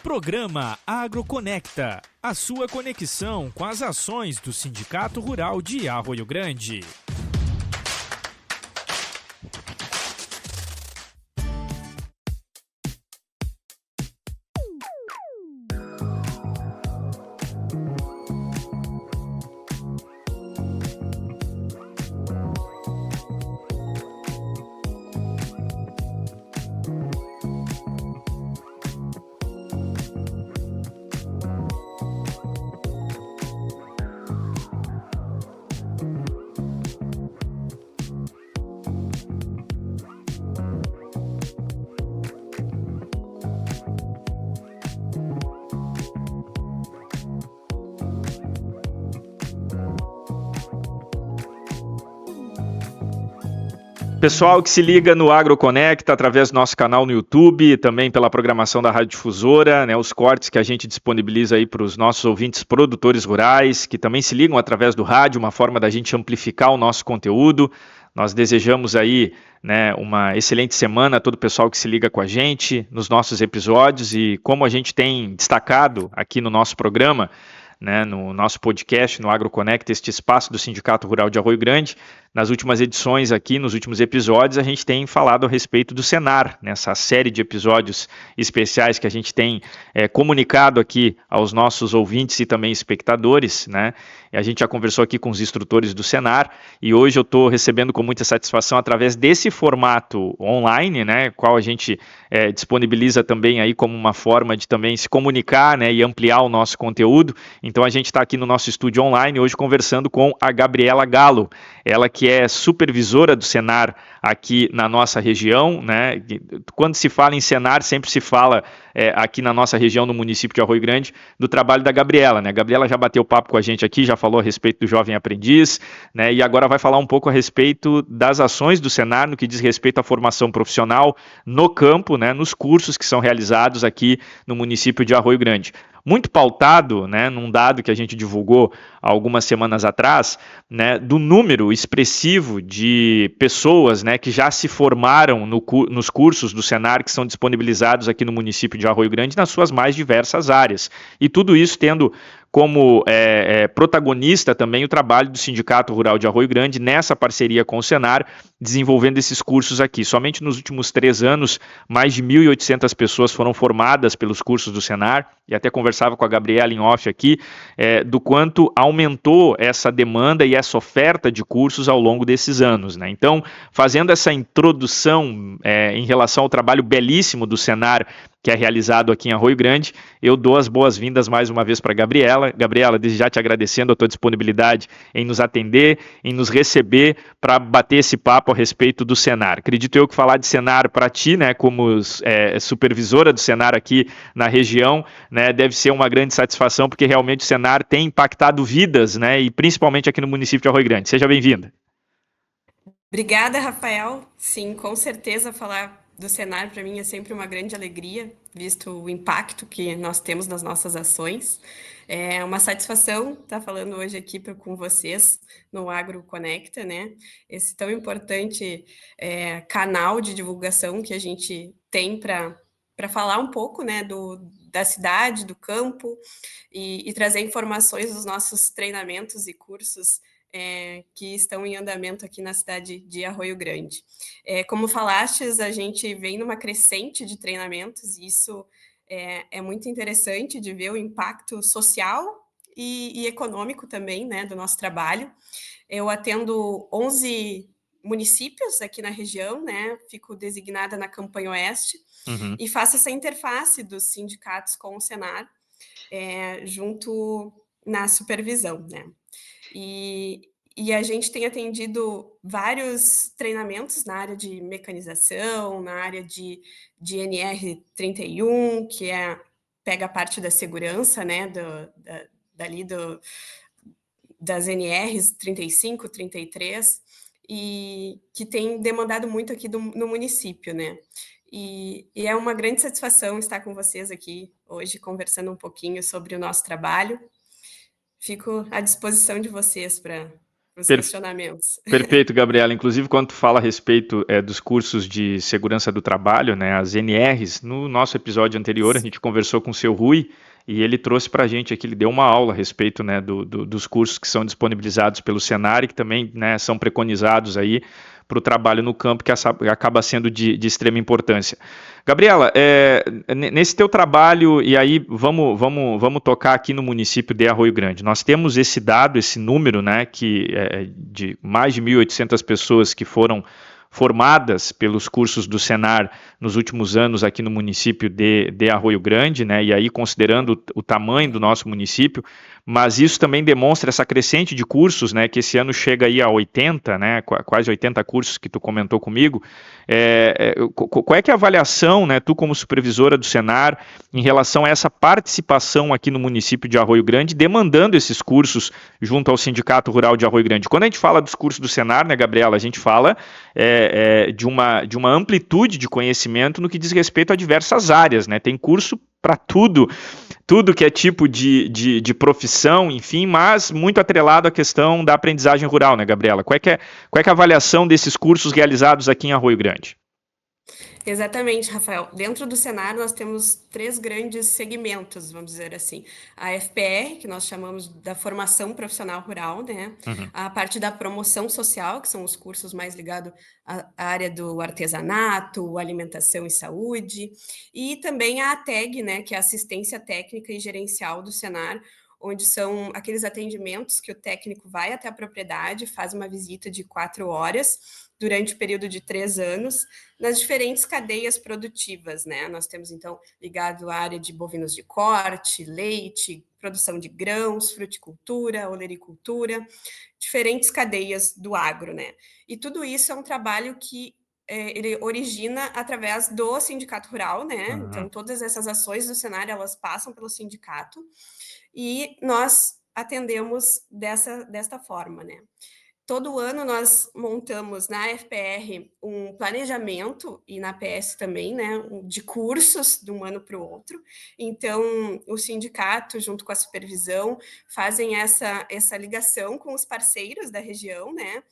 Programa AgroConecta, a sua conexão com as ações do Sindicato Rural de Arroio Grande. Pessoal que se liga no AgroConecta através do nosso canal no YouTube, também pela programação da Rádio Difusora, né, os cortes que a gente disponibiliza aí para os nossos ouvintes produtores rurais, que também se ligam através do rádio, uma forma da gente amplificar o nosso conteúdo. Nós desejamos aí, né, uma excelente semana a todo o pessoal que se liga com a gente nos nossos episódios e como a gente tem destacado aqui no nosso programa, né, no nosso podcast, no AgroConecta, este espaço do Sindicato Rural de Arroio Grande. Nas últimas edições aqui, nos últimos episódios, a gente tem falado a respeito do Senar, nessa série de episódios especiais que a gente tem comunicado aqui aos nossos ouvintes e também espectadores, né? E a gente já conversou aqui com os instrutores do Senar e hoje eu estou recebendo com muita satisfação através desse formato online, né, qual a gente disponibiliza também aí como uma forma de também se comunicar, né, e ampliar o nosso conteúdo. Então a gente está aqui no nosso estúdio online hoje conversando com a Gabriela Galo, ela que é supervisora do Senar aqui na nossa região, né? Quando se fala em Senar, sempre se fala aqui na nossa região, no município de Arroio Grande, do trabalho da Gabriela, né? A Gabriela já bateu papo com a gente aqui, já falou a respeito do jovem aprendiz, né? E agora vai falar um pouco a respeito das ações do Senar no que diz respeito à formação profissional no campo, né? Nos cursos que são realizados aqui no município de Arroio Grande. Muito pautado, né, num dado que a gente divulgou há algumas semanas atrás, né, do número expressivo de pessoas, né, que já se formaram nos cursos do Senar que são disponibilizados aqui no município de Arroio Grande nas suas mais diversas áreas. E tudo isso tendo como protagonista também o trabalho do Sindicato Rural de Arroio Grande nessa parceria com o Senar, desenvolvendo esses cursos aqui. Somente nos últimos 3 anos, mais de 1.800 pessoas foram formadas pelos cursos do Senar, e até conversava com a Gabriela em off aqui, do quanto aumentou essa demanda e essa oferta de cursos ao longo desses anos, né? Então, fazendo essa introdução em relação ao trabalho belíssimo do Senar, que é realizado aqui em Arroio Grande, eu dou as boas-vindas mais uma vez para a Gabriela. Gabriela, desde já te agradecendo a tua disponibilidade em nos atender, em nos receber para bater esse papo a respeito do Senar. Acredito eu que falar de Senar para ti, né, como supervisora do Senar aqui na região, né, deve ser uma grande satisfação, porque realmente o Senar tem impactado vidas, né, e principalmente aqui no município de Arroio Grande. Seja bem-vinda. Obrigada, Rafael. Sim, com certeza falar do Senar para mim é sempre uma grande alegria, visto o impacto que nós temos nas nossas ações. É uma satisfação estar falando hoje aqui com vocês no AgroConecta, né? Esse tão importante canal de divulgação que a gente tem para falar um pouco, né, da cidade, do campo e trazer informações dos nossos treinamentos e cursos que estão em andamento aqui na cidade de Arroio Grande. Como falastes, a gente vem numa crescente de treinamentos e isso é muito interessante de ver o impacto social e econômico também, né, do nosso trabalho. Eu atendo 11 municípios aqui na região, né, fico designada na Campanha Oeste e faço essa interface dos sindicatos com o Senar, junto na supervisão, né. E a gente tem atendido vários treinamentos na área de mecanização, na área de NR31, que pega a parte da segurança, né, das NRs 35, 33, e que tem demandado muito aqui no município, né? E é uma grande satisfação estar com vocês aqui hoje, conversando um pouquinho sobre o nosso trabalho. Fico à disposição de vocês para os questionamentos. Perfeito, Gabriela. Inclusive, quando tu fala a respeito dos cursos de segurança do trabalho, né, as NRs, no nosso episódio anterior, a gente conversou com o seu Rui e ele trouxe para a gente aqui, ele deu uma aula a respeito, né, dos cursos que são disponibilizados pelo Senar e que também, né, são preconizados aí para o trabalho no campo, que acaba sendo de extrema importância. Gabriela, nesse teu trabalho, e aí vamos tocar aqui no município de Arroio Grande, nós temos esse dado, esse número, né, que de mais de 1.800 pessoas que foram formadas pelos cursos do Senar nos últimos anos aqui no município de Arroio Grande, né, e aí considerando o tamanho do nosso município, mas isso também demonstra essa crescente de cursos, né, que esse ano chega aí a 80, né, quase 80 cursos que tu comentou comigo. Qual é que é a avaliação, né, tu como supervisora do Senar, em relação a essa participação aqui no município de Arroio Grande, demandando esses cursos junto ao Sindicato Rural de Arroio Grande? Quando a gente fala dos cursos do Senar, né, Gabriela, a gente fala de uma amplitude de conhecimento no que diz respeito a diversas áreas, né? Tem curso para tudo que é tipo de profissão, enfim, mas muito atrelado à questão da aprendizagem rural, né, Gabriela? Qual é que é a avaliação desses cursos realizados aqui em Arroio Grande? Exatamente, Rafael. Dentro do cenário, nós temos 3 grandes segmentos, vamos dizer assim. A FPR, que nós chamamos da formação profissional rural, né? Uhum. A parte da promoção social, que são os cursos mais ligados à área do artesanato, alimentação e saúde, e também a ATEG, né? Que é a assistência técnica e gerencial do Senar, onde são aqueles atendimentos que o técnico vai até a propriedade, faz uma visita de 4 horas, durante o período de 3 anos, nas diferentes cadeias produtivas, né? Nós temos, então, ligado à área de bovinos de corte, leite, produção de grãos, fruticultura, olericultura, diferentes cadeias do agro, né? E tudo isso é um trabalho que ele origina através do sindicato rural, né? Uhum. Então, todas essas ações do cenário, elas passam pelo sindicato e nós atendemos desta forma, né? Todo ano nós montamos na FPR um planejamento, e na PS também, né, de cursos de um ano para o outro. Então, o sindicato, junto com a supervisão, fazem essa ligação com os parceiros da região, né,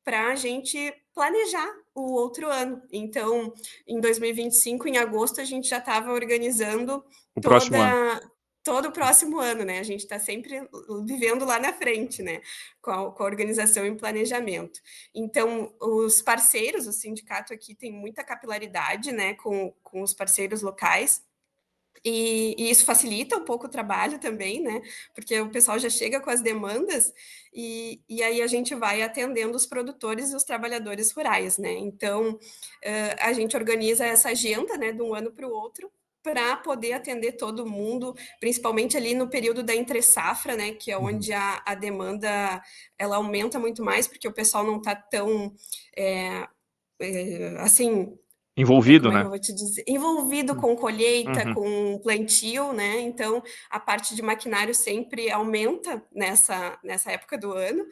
para a gente planejar o outro ano. Então, em 2025, em agosto, a gente já estava organizando O próximo ano. todo o próximo ano, né? A gente está sempre vivendo lá na frente, né? Com a organização e planejamento. Então, os parceiros, o sindicato aqui tem muita capilaridade, né? Com os parceiros locais. E isso facilita um pouco o trabalho também, né? Porque o pessoal já chega com as demandas e aí a gente vai atendendo os produtores e os trabalhadores rurais, né? Então, a gente organiza essa agenda, né, de um ano para o outro, para poder atender todo mundo, principalmente ali no período da entre-safra, né? Que é onde a demanda ela aumenta muito mais, porque o pessoal não está tão assim Envolvido, como é que né? eu vou te dizer? Envolvido com colheita, Uhum. com plantio, né? Então, a parte de maquinário sempre aumenta nessa época do ano.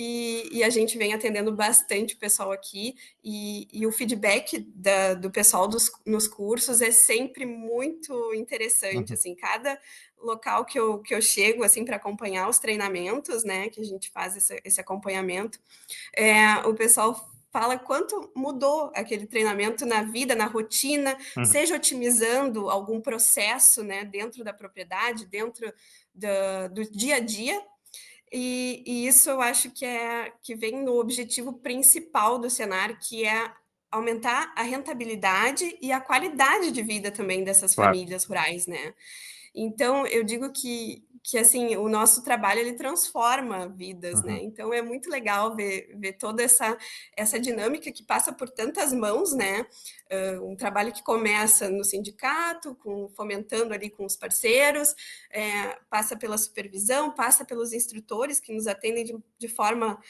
E a gente vem atendendo bastante o pessoal aqui. E o feedback do pessoal nos cursos é sempre muito interessante. Uhum. Assim, cada local que eu chego assim para acompanhar os treinamentos, né? Que a gente faz esse acompanhamento, o pessoal fala quanto mudou aquele treinamento na vida, na rotina, Uhum. seja otimizando algum processo, né, dentro da propriedade, dentro do dia a dia, e isso eu acho que vem no objetivo principal do cenário, que é aumentar a rentabilidade e a qualidade de vida também dessas Claro. famílias rurais, né? Então, eu digo que assim, o nosso trabalho ele transforma vidas, né? Uhum. Então é muito legal ver toda essa dinâmica que passa por tantas mãos, né? Um trabalho que começa no sindicato, fomentando ali com os parceiros, passa pela supervisão, passa pelos instrutores que nos atendem de forma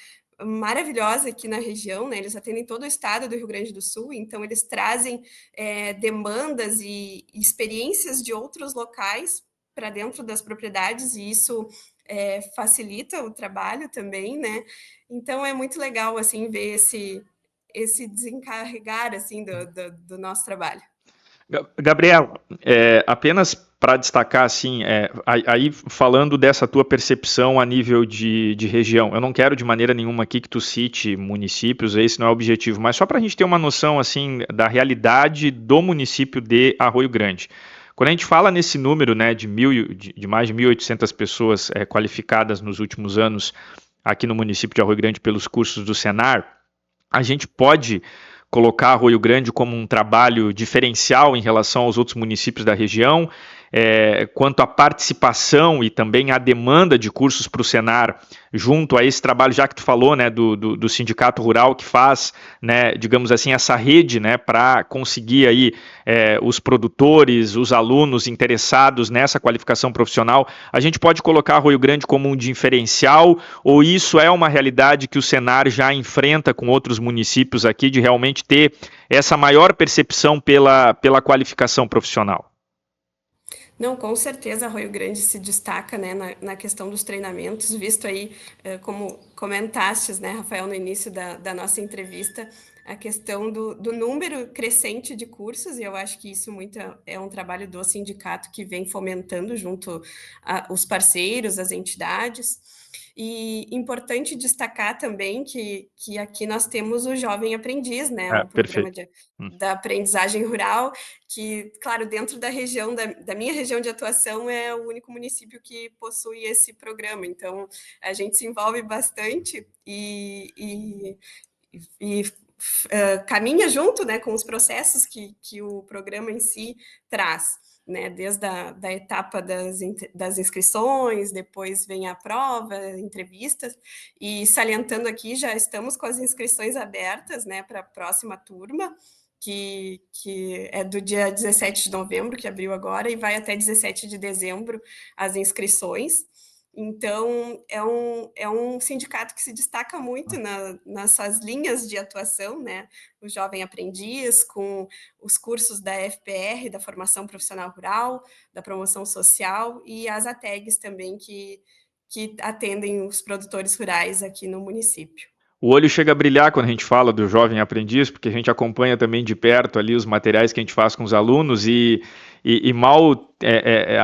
maravilhosa aqui na região, né? Eles atendem todo o estado do Rio Grande do Sul, então eles trazem demandas e experiências de outros locais para dentro das propriedades, e isso facilita o trabalho também, né? Então é muito legal assim ver esse desencarregar assim do nosso trabalho. Gabriel, apenas para destacar, assim, aí falando dessa tua percepção a nível de região, eu não quero de maneira nenhuma aqui que tu cite municípios, esse não é o objetivo, mas só para a gente ter uma noção, assim, da realidade do município de Arroio Grande. Quando a gente fala nesse número, né, de mais de 1.800 pessoas qualificadas nos últimos anos aqui no município de Arroio Grande pelos cursos do Senar, a gente pode colocar Arroio Grande como um trabalho diferencial em relação aos outros municípios da região, quanto à participação e também à demanda de cursos para o Senar, junto a esse trabalho, já que tu falou, né, do sindicato rural que faz, né, digamos assim, essa rede, né, para conseguir aí os produtores, os alunos interessados nessa qualificação profissional, a gente pode colocar Arroio Grande como um diferencial, ou isso é uma realidade que o Senar já enfrenta com outros municípios aqui, de realmente ter essa maior percepção pela qualificação profissional? Não, com certeza Arroio Grande se destaca, né, na questão dos treinamentos, visto aí, como comentastes, né, Rafael, no início da nossa entrevista, a questão do número crescente de cursos, e eu acho que isso muito é um trabalho do sindicato que vem fomentando junto os parceiros, as entidades. E importante destacar também que aqui nós temos o Jovem Aprendiz, né, um programa Perfeito. da aprendizagem rural, que, claro, dentro da região, da minha região de atuação, é o único município que possui esse programa. Então, a gente se envolve bastante e caminha junto, né, com os processos que o programa em si traz. Né, desde da etapa das inscrições, depois vem a prova, entrevistas, e salientando aqui, já estamos com as inscrições abertas, né, para a próxima turma, que é do dia 17 de novembro, que abriu agora, e vai até 17 de dezembro as inscrições. Então, é um sindicato que se destaca muito nessas linhas de atuação, né? O Jovem Aprendiz, com os cursos da FPR, da Formação Profissional Rural, da Promoção Social, e as ATEGs também, que atendem os produtores rurais aqui no município. O olho chega a brilhar quando a gente fala do jovem aprendiz, porque a gente acompanha também de perto ali os materiais que a gente faz com os alunos e mal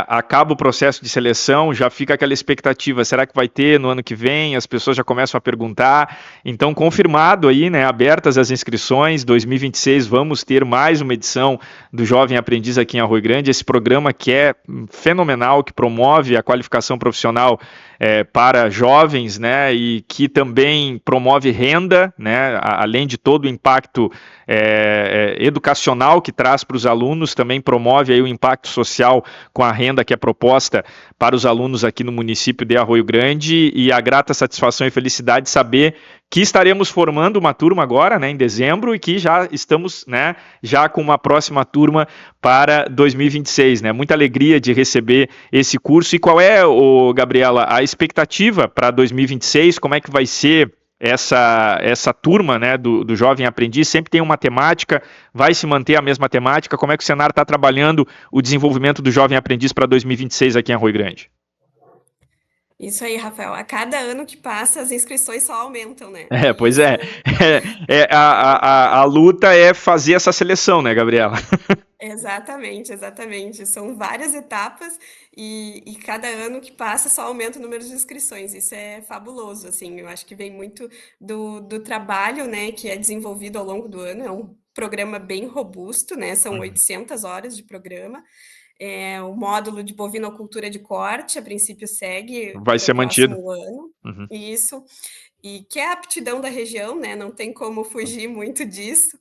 acaba o processo de seleção, já fica aquela expectativa, será que vai ter no ano que vem? As pessoas já começam a perguntar. Então, confirmado aí, né, abertas as inscrições, 2026 vamos ter mais uma edição do Jovem Aprendiz aqui em Arroio Grande, esse programa que é fenomenal, que promove a qualificação profissional para jovens, né, e que também promove renda, né, além de todo o impacto educacional que traz para os alunos, também promove aí o impacto social com a renda que é proposta para os alunos aqui no município de Arroio Grande, e a grata satisfação e felicidade de saber que estaremos formando uma turma agora, né, em dezembro, e que já estamos, né, já com uma próxima turma para 2026, né? Muita alegria de receber esse curso. E qual é, Gabriela, a expectativa para 2026? Como é que vai ser essa turma, né, do Jovem Aprendiz? Sempre tem uma temática, vai se manter a mesma temática? Como é que o Senar está trabalhando o desenvolvimento do Jovem Aprendiz para 2026 aqui em Arroio Grande? Isso aí, Rafael. A cada ano que passa, as inscrições só aumentam, né? E Pois é. isso. A luta é fazer essa seleção, né, Gabriela? Exatamente, exatamente. São várias etapas e cada ano que passa só aumenta o número de inscrições. Isso é fabuloso, assim. Eu acho que vem muito do trabalho, né, que é desenvolvido ao longo do ano. É um programa bem robusto, né? São 800 horas de programa. O módulo de bovinocultura de corte, a princípio, segue Vai para o ser mantido. próximo ano. Uhum. Isso. E que é a aptidão da região, né? Não tem como fugir muito disso.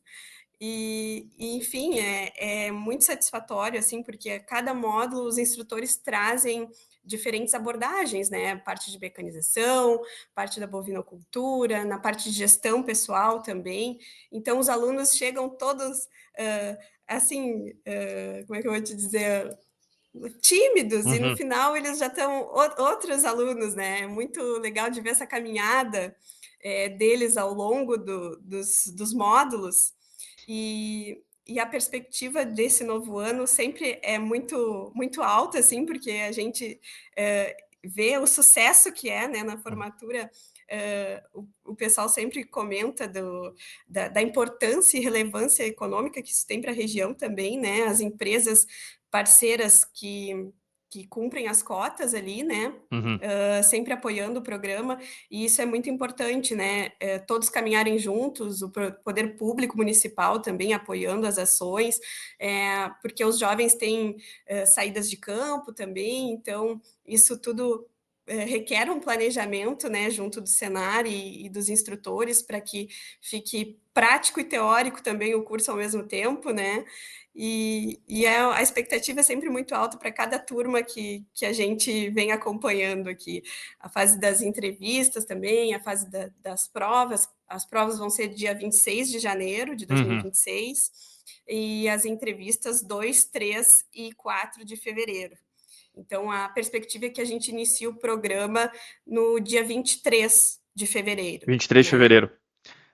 Enfim, é muito satisfatório, assim, porque a cada módulo os instrutores trazem diferentes abordagens, né? Parte de mecanização, parte da bovinocultura, na parte de gestão pessoal também. Então, os alunos chegam todos, assim, como é que eu vou te dizer? Tímidos, e no Uhum. final eles já estão outros alunos, né? É muito legal de ver essa caminhada deles ao longo dos módulos. E a perspectiva desse novo ano sempre é muito, muito alta, assim, porque a gente vê o sucesso que é, né, na formatura o pessoal sempre comenta da importância e relevância econômica que isso tem para a região também, né? As empresas parceiras que cumprem as cotas ali, né? Uhum. Sempre apoiando o programa, e isso é muito importante, né? Todos caminharem juntos, o poder público municipal também apoiando as ações, porque os jovens têm saídas de campo também, então isso tudo requer um planejamento, né, junto do Senar e dos instrutores, para que fique prático e teórico também o curso ao mesmo tempo, né? A expectativa é sempre muito alta para cada turma que a gente vem acompanhando aqui. A fase das entrevistas também, a fase das provas. As provas vão ser dia 26 de janeiro de 2026 e as entrevistas 2, 3 e 4 de fevereiro. Então, a perspectiva é que a gente inicie o programa no dia 23 de fevereiro. 23 de fevereiro.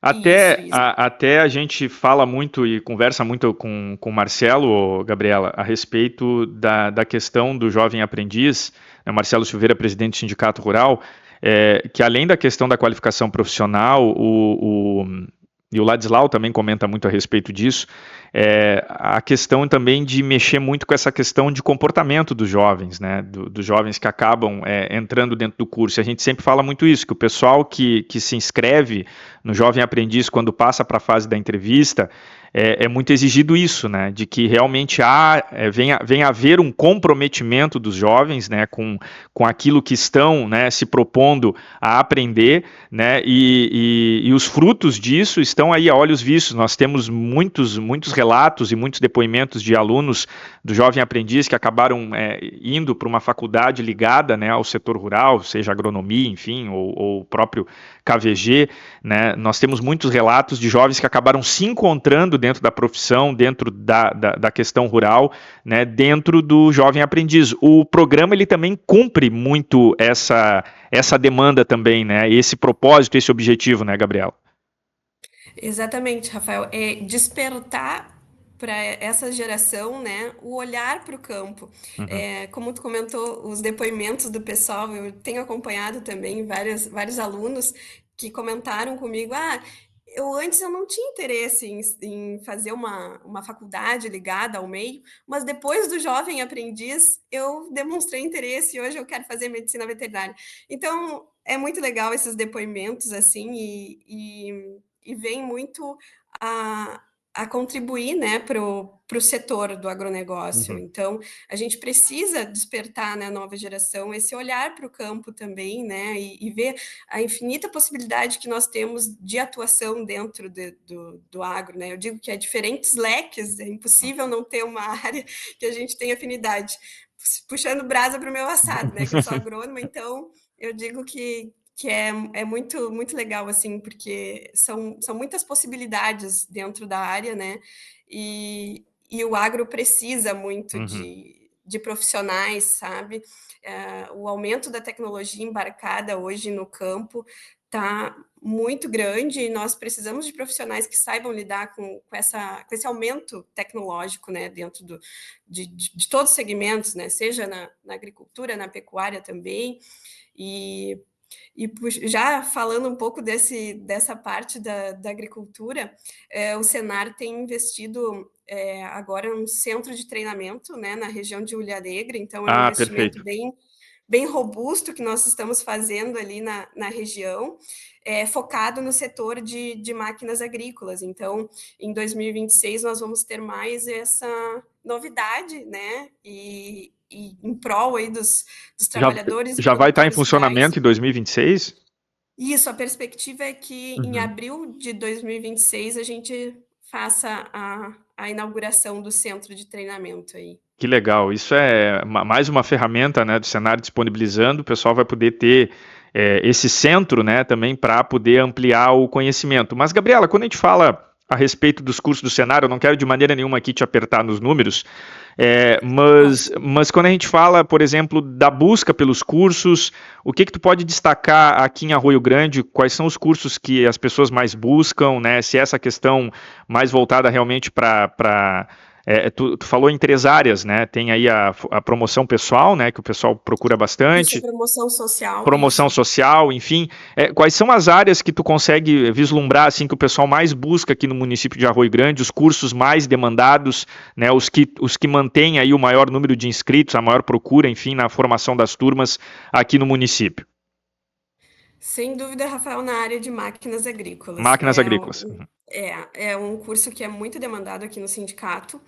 Isso. Até a gente fala muito e conversa muito com o Marcelo, Gabriela, a respeito da questão do jovem aprendiz, né, Marcelo Silveira, presidente do Sindicato Rural, que além da questão da qualificação profissional, e o Ladislau também comenta muito a respeito disso, a questão também de mexer muito com essa questão de comportamento dos jovens, né, dos jovens que acabam entrando dentro do curso. E a gente sempre fala muito isso, que o pessoal que se inscreve no Jovem Aprendiz quando passa para a fase da entrevista, é muito exigido isso, né, de que realmente venha haver um comprometimento dos jovens, né, com aquilo que estão, né, se propondo a aprender, né, e os frutos disso estão aí a olhos vistos. Nós temos muitos relatos e muitos depoimentos de alunos do Jovem Aprendiz que acabaram indo para uma faculdade ligada, né, ao setor rural, seja agronomia, enfim, ou o próprio KVG, né. Nós temos muitos relatos de jovens que acabaram se encontrando dentro da profissão, dentro da questão rural, né, dentro do Jovem Aprendiz. O programa ele também cumpre muito essa demanda também, né, esse propósito, esse objetivo, né, Gabriela? Exatamente, Rafael. É despertar para essa geração, né, o olhar para o campo. Como tu comentou, os depoimentos do pessoal, eu tenho acompanhado também vários alunos que comentaram comigo, eu não tinha interesse em fazer uma faculdade ligada ao meio, mas depois do Jovem Aprendiz eu demonstrei interesse e hoje eu quero fazer medicina veterinária. Então, é muito legal esses depoimentos, assim, e vem muito a contribuir, né, para o setor do agronegócio. Então, a gente precisa despertar na nova geração esse olhar para o campo também, né, e ver a infinita possibilidade que nós temos de atuação dentro do agro, né. Eu digo que há diferentes leques, é impossível não ter uma área que a gente tenha afinidade. Puxando brasa para o meu assado, né, que eu sou agrônoma, então eu digo que é muito, muito legal, assim, porque são muitas possibilidades dentro da área, né? E o agro precisa muito de profissionais, sabe? O aumento da tecnologia embarcada hoje no campo está muito grande e nós precisamos de profissionais que saibam lidar com esse aumento tecnológico, né, dentro de todos os segmentos, né, seja na agricultura, na pecuária também. E já falando um pouco dessa parte da agricultura, o Senar tem investido agora um centro de treinamento, né, na região de Ulha Alegre, então é um investimento Perfeito. bem robusto que nós estamos fazendo ali na região, focado no setor de máquinas agrícolas. Então, em 2026, nós vamos ter mais essa novidade, né? E em prol aí dos trabalhadores e Já vai estar em produtores rurais. funcionamento em 2026? Isso, a perspectiva é que em abril de 2026 a gente faça a inauguração do centro de treinamento aí. Que legal, isso é mais uma ferramenta, né, do Senar disponibilizando, o pessoal vai poder ter esse centro, né, também para poder ampliar o conhecimento. Mas, Gabriela, quando a gente fala a respeito dos cursos do Senar, eu não quero de maneira nenhuma aqui te apertar nos números, mas quando a gente fala, por exemplo, da busca pelos cursos, o que tu pode destacar aqui em Arroio Grande, quais são os cursos que as pessoas mais buscam, né, se essa questão mais voltada realmente para Tu falou em 3 áreas, né? Tem aí a promoção pessoal, né? Que o pessoal procura Isso é bastante. promoção social, Promoção isso. social, enfim. Quais são as áreas que tu consegue vislumbrar, assim, que o pessoal mais busca aqui no município de Arroio Grande, os cursos mais demandados, né? Os que mantêm aí o maior número de inscritos, a maior procura, enfim, na formação das turmas aqui no município? Sem dúvida, Rafael, na área de máquinas agrícolas. Máquinas agrícolas. Uhum. É um curso que é muito demandado aqui no sindicato,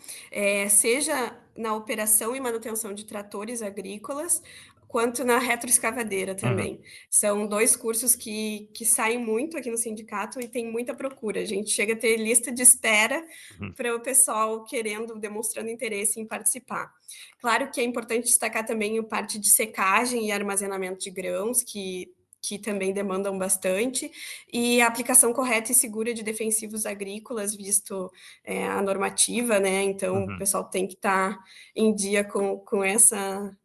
seja na operação e manutenção de tratores agrícolas, quanto na retroescavadeira Uhum. também. São 2 cursos que saem muito aqui no sindicato e tem muita procura. A gente chega a ter lista de espera Uhum. para o pessoal querendo, demonstrando interesse em participar. Claro que é importante destacar também a parte de secagem e armazenamento de grãos, que também demandam bastante, e a aplicação correta e segura de defensivos agrícolas, visto a normativa, né? Então, o Uhum. pessoal tem que estar em dia com essa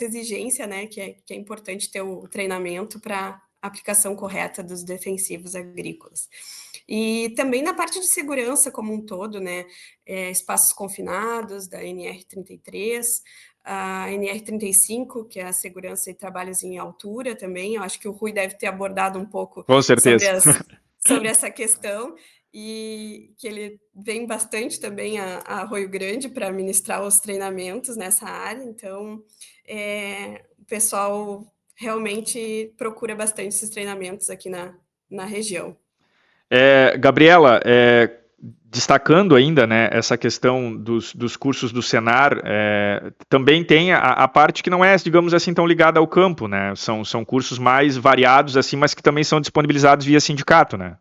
exigência, né? Que é importante ter o treinamento para aplicação correta dos defensivos agrícolas. E também na parte de segurança como um todo, né? Espaços confinados da NR33, a NR35, que é a segurança e trabalhos em altura também. Eu acho que o Rui deve ter abordado um pouco Com certeza. sobre essa questão, e que ele vem bastante também a Arroio Grande para ministrar os treinamentos nessa área. Então, o pessoal realmente procura bastante esses treinamentos aqui na região. Gabriela, destacando ainda, né, essa questão dos cursos do Senar, também tem a parte que não é, digamos assim, tão ligada ao campo, né? São cursos mais variados, assim, mas que também são disponibilizados via sindicato, né?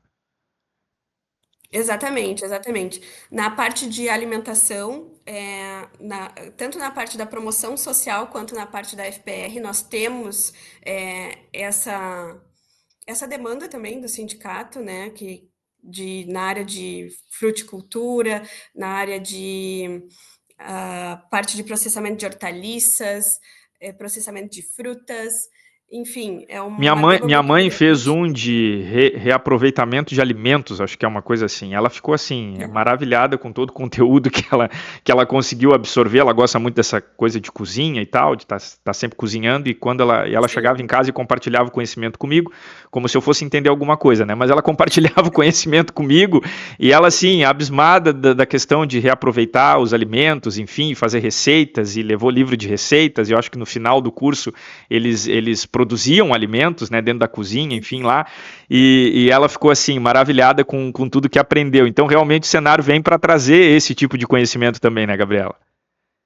Exatamente, exatamente. Na parte de alimentação, tanto na parte da promoção social quanto na parte da FPR, nós temos essa demanda também do sindicato, né, na área de fruticultura, na área de parte de processamento de hortaliças, processamento de frutas, enfim, é Minha uma mãe, gama minha muito mãe fez grande. um de reaproveitamento de alimentos, acho que é uma coisa assim. Ela ficou assim, maravilhada com todo o conteúdo que ela conseguiu absorver. Ela gosta muito dessa coisa de cozinha e tal, de estar sempre cozinhando. E quando ela chegava em Sim. casa e compartilhava o conhecimento comigo, como se eu fosse entender alguma coisa, né? Mas ela compartilhava o conhecimento comigo e ela, assim, abismada da questão de reaproveitar os alimentos, enfim, fazer receitas, e levou livro de receitas. E eu acho que no final do curso eles produziam alimentos, né, dentro da cozinha, enfim, lá, e ela ficou assim, maravilhada com tudo que aprendeu. Então, realmente, o cenário vem para trazer esse tipo de conhecimento também, né, Gabriela?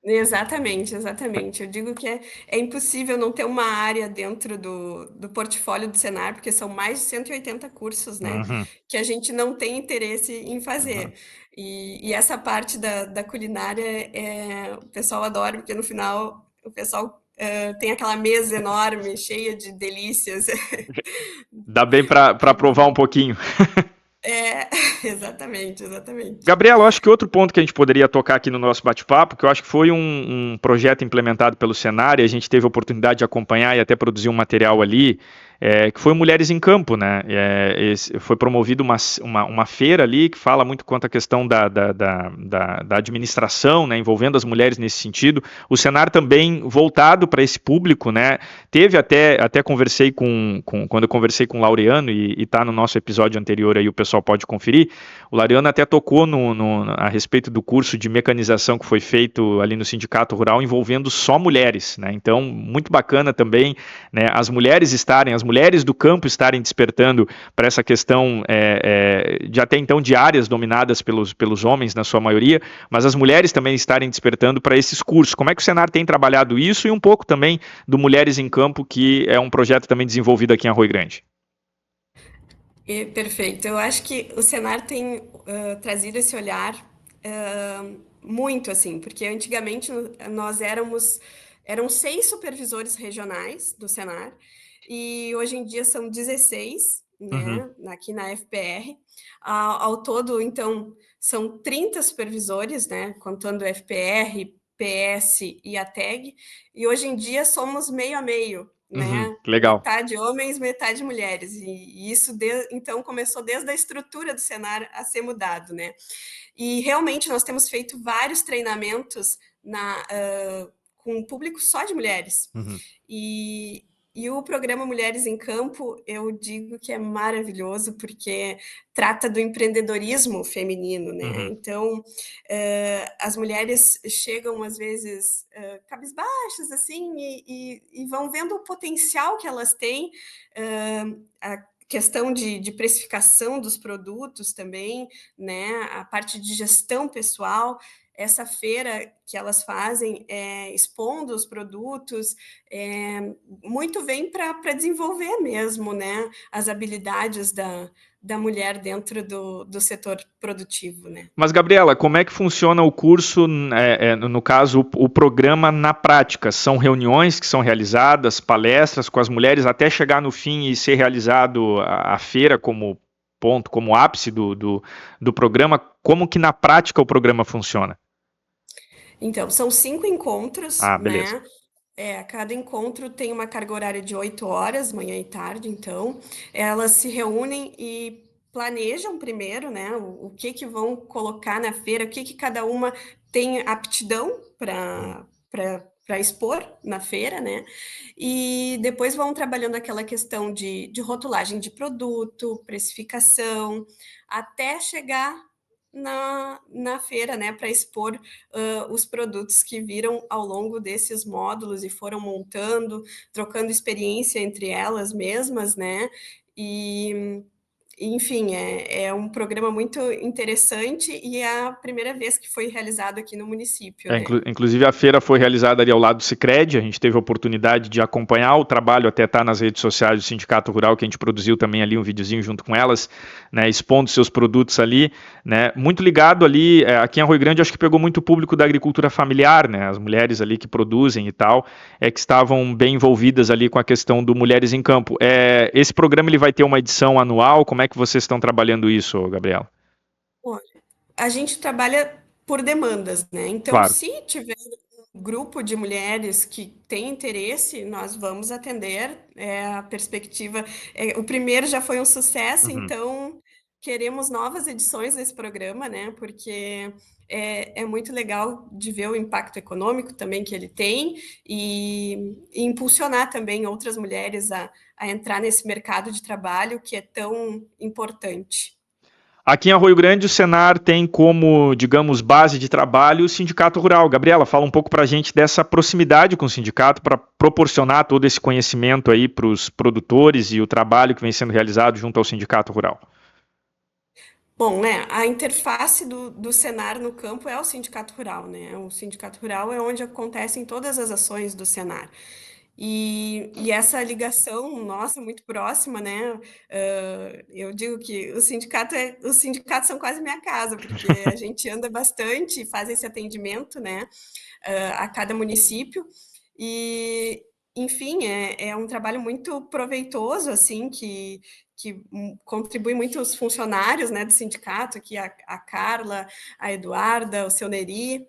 Exatamente, exatamente. Eu digo que é impossível não ter uma área dentro do portfólio do Senar, porque são mais de 180 cursos, né, Uhum, que a gente não tem interesse em uhum. fazer. E essa parte da culinária, o pessoal adora, porque no final o pessoal tem aquela mesa enorme, cheia de delícias. Dá bem para provar um pouquinho. É, exatamente, exatamente. Gabriela, eu acho que outro ponto que a gente poderia tocar aqui no nosso bate-papo, que eu acho que foi um projeto implementado pelo Senar, e a gente teve a oportunidade de acompanhar e até produzir um material ali, que foi Mulheres em Campo, né? Foi promovida uma feira ali que fala muito quanto à questão da administração, né, envolvendo as mulheres nesse sentido. O Senar também voltado para esse público, né? Teve até conversei quando eu conversei com o Laureano, e está no nosso episódio anterior aí, o pessoal pode conferir. O Laureano até tocou a respeito do curso de mecanização que foi feito ali no Sindicato Rural, envolvendo só mulheres, né? Então, muito bacana também, né, as mulheres do campo estarem despertando para essa questão de até então de áreas dominadas pelos homens, na sua maioria, mas as mulheres também estarem despertando para esses cursos. Como é que o Senar tem trabalhado isso, e um pouco também do Mulheres em Campo, que é um projeto também desenvolvido aqui em Arroio Grande? Perfeito. Eu acho que o Senar tem trazido esse olhar muito assim, porque antigamente nós eram 6 supervisores regionais do Senar, e hoje em dia são 16, Uhum, né, aqui na FPR. Ao todo, então, são 30 supervisores, né, contando o FPR, PS e a TEG, e hoje em dia somos meio a meio, né? Legal. Metade homens, metade mulheres, e isso então começou desde a estrutura do Senar a ser mudado, né? E realmente nós temos feito vários treinamentos com um público só de mulheres. E o programa Mulheres em Campo, eu digo que é maravilhoso, porque trata do empreendedorismo feminino, né? Então, as mulheres chegam, às vezes, cabisbaixas, assim, e vão vendo o potencial que elas têm, a questão de precificação dos produtos também, né? A parte de gestão pessoal. Essa feira que elas fazem, expondo os produtos, muito vem para desenvolver mesmo, né, as habilidades da mulher dentro do setor produtivo, né? Mas, Gabriela, como é que funciona o curso, no caso, o programa na prática? São reuniões que são realizadas, palestras com as mulheres, até chegar no fim e ser realizado a feira como ponto, como ápice do programa? Como que na prática o programa funciona? Então, são 5 encontros, Beleza. né? Cada encontro tem uma carga horária de 8 horas, manhã e tarde, então elas se reúnem e planejam primeiro, né, o que vão colocar na feira, o que cada uma tem aptidão para expor na feira, né? E depois vão trabalhando aquela questão de rotulagem de produto, precificação, até chegar na feira, né, para expor os produtos que viram ao longo desses módulos e foram montando, trocando experiência entre elas mesmas, né? E enfim, é um programa muito interessante e é a primeira vez que foi realizado aqui no município, né? Inclusive a feira foi realizada ali ao lado do Sicredi, a gente teve a oportunidade de acompanhar o trabalho, até estar nas redes sociais do Sindicato Rural, que a gente produziu também ali um videozinho junto com elas, né, expondo seus produtos ali, né, muito ligado ali, aqui em Arroio Grande acho que pegou muito público da agricultura familiar, né, as mulheres ali que produzem e tal, que estavam bem envolvidas ali com a questão do Mulheres em Campo. Esse programa ele vai ter uma edição anual, como é que vocês estão trabalhando isso, Gabriela? Olha, a gente trabalha por demandas, né? Então, Claro. se tiver um grupo de mulheres que tem interesse, nós vamos atender. A perspectiva, o primeiro já foi um sucesso, então queremos novas edições desse programa, né? Porque é muito legal de ver o impacto econômico também que ele tem e impulsionar também outras mulheres a entrar nesse mercado de trabalho que é tão importante. Aqui em Arroio Grande, o Senar tem como, digamos, base de trabalho o Sindicato Rural. Gabriela, fala um pouco para a gente dessa proximidade com o sindicato para proporcionar todo esse conhecimento aí para os produtores e o trabalho que vem sendo realizado junto ao Sindicato Rural. Bom, né, a interface do Senar no campo é o Sindicato Rural, né? O Sindicato Rural é onde acontecem todas as ações do Senar. E essa ligação nossa muito próxima, né? Eu digo que os sindicatos são quase minha casa, porque a gente anda bastante e faz esse atendimento, né? A cada município. E, enfim, é um trabalho muito proveitoso, assim, que contribui muito os funcionários, né, do sindicato, aqui a Carla, a Eduarda, o seu Neri,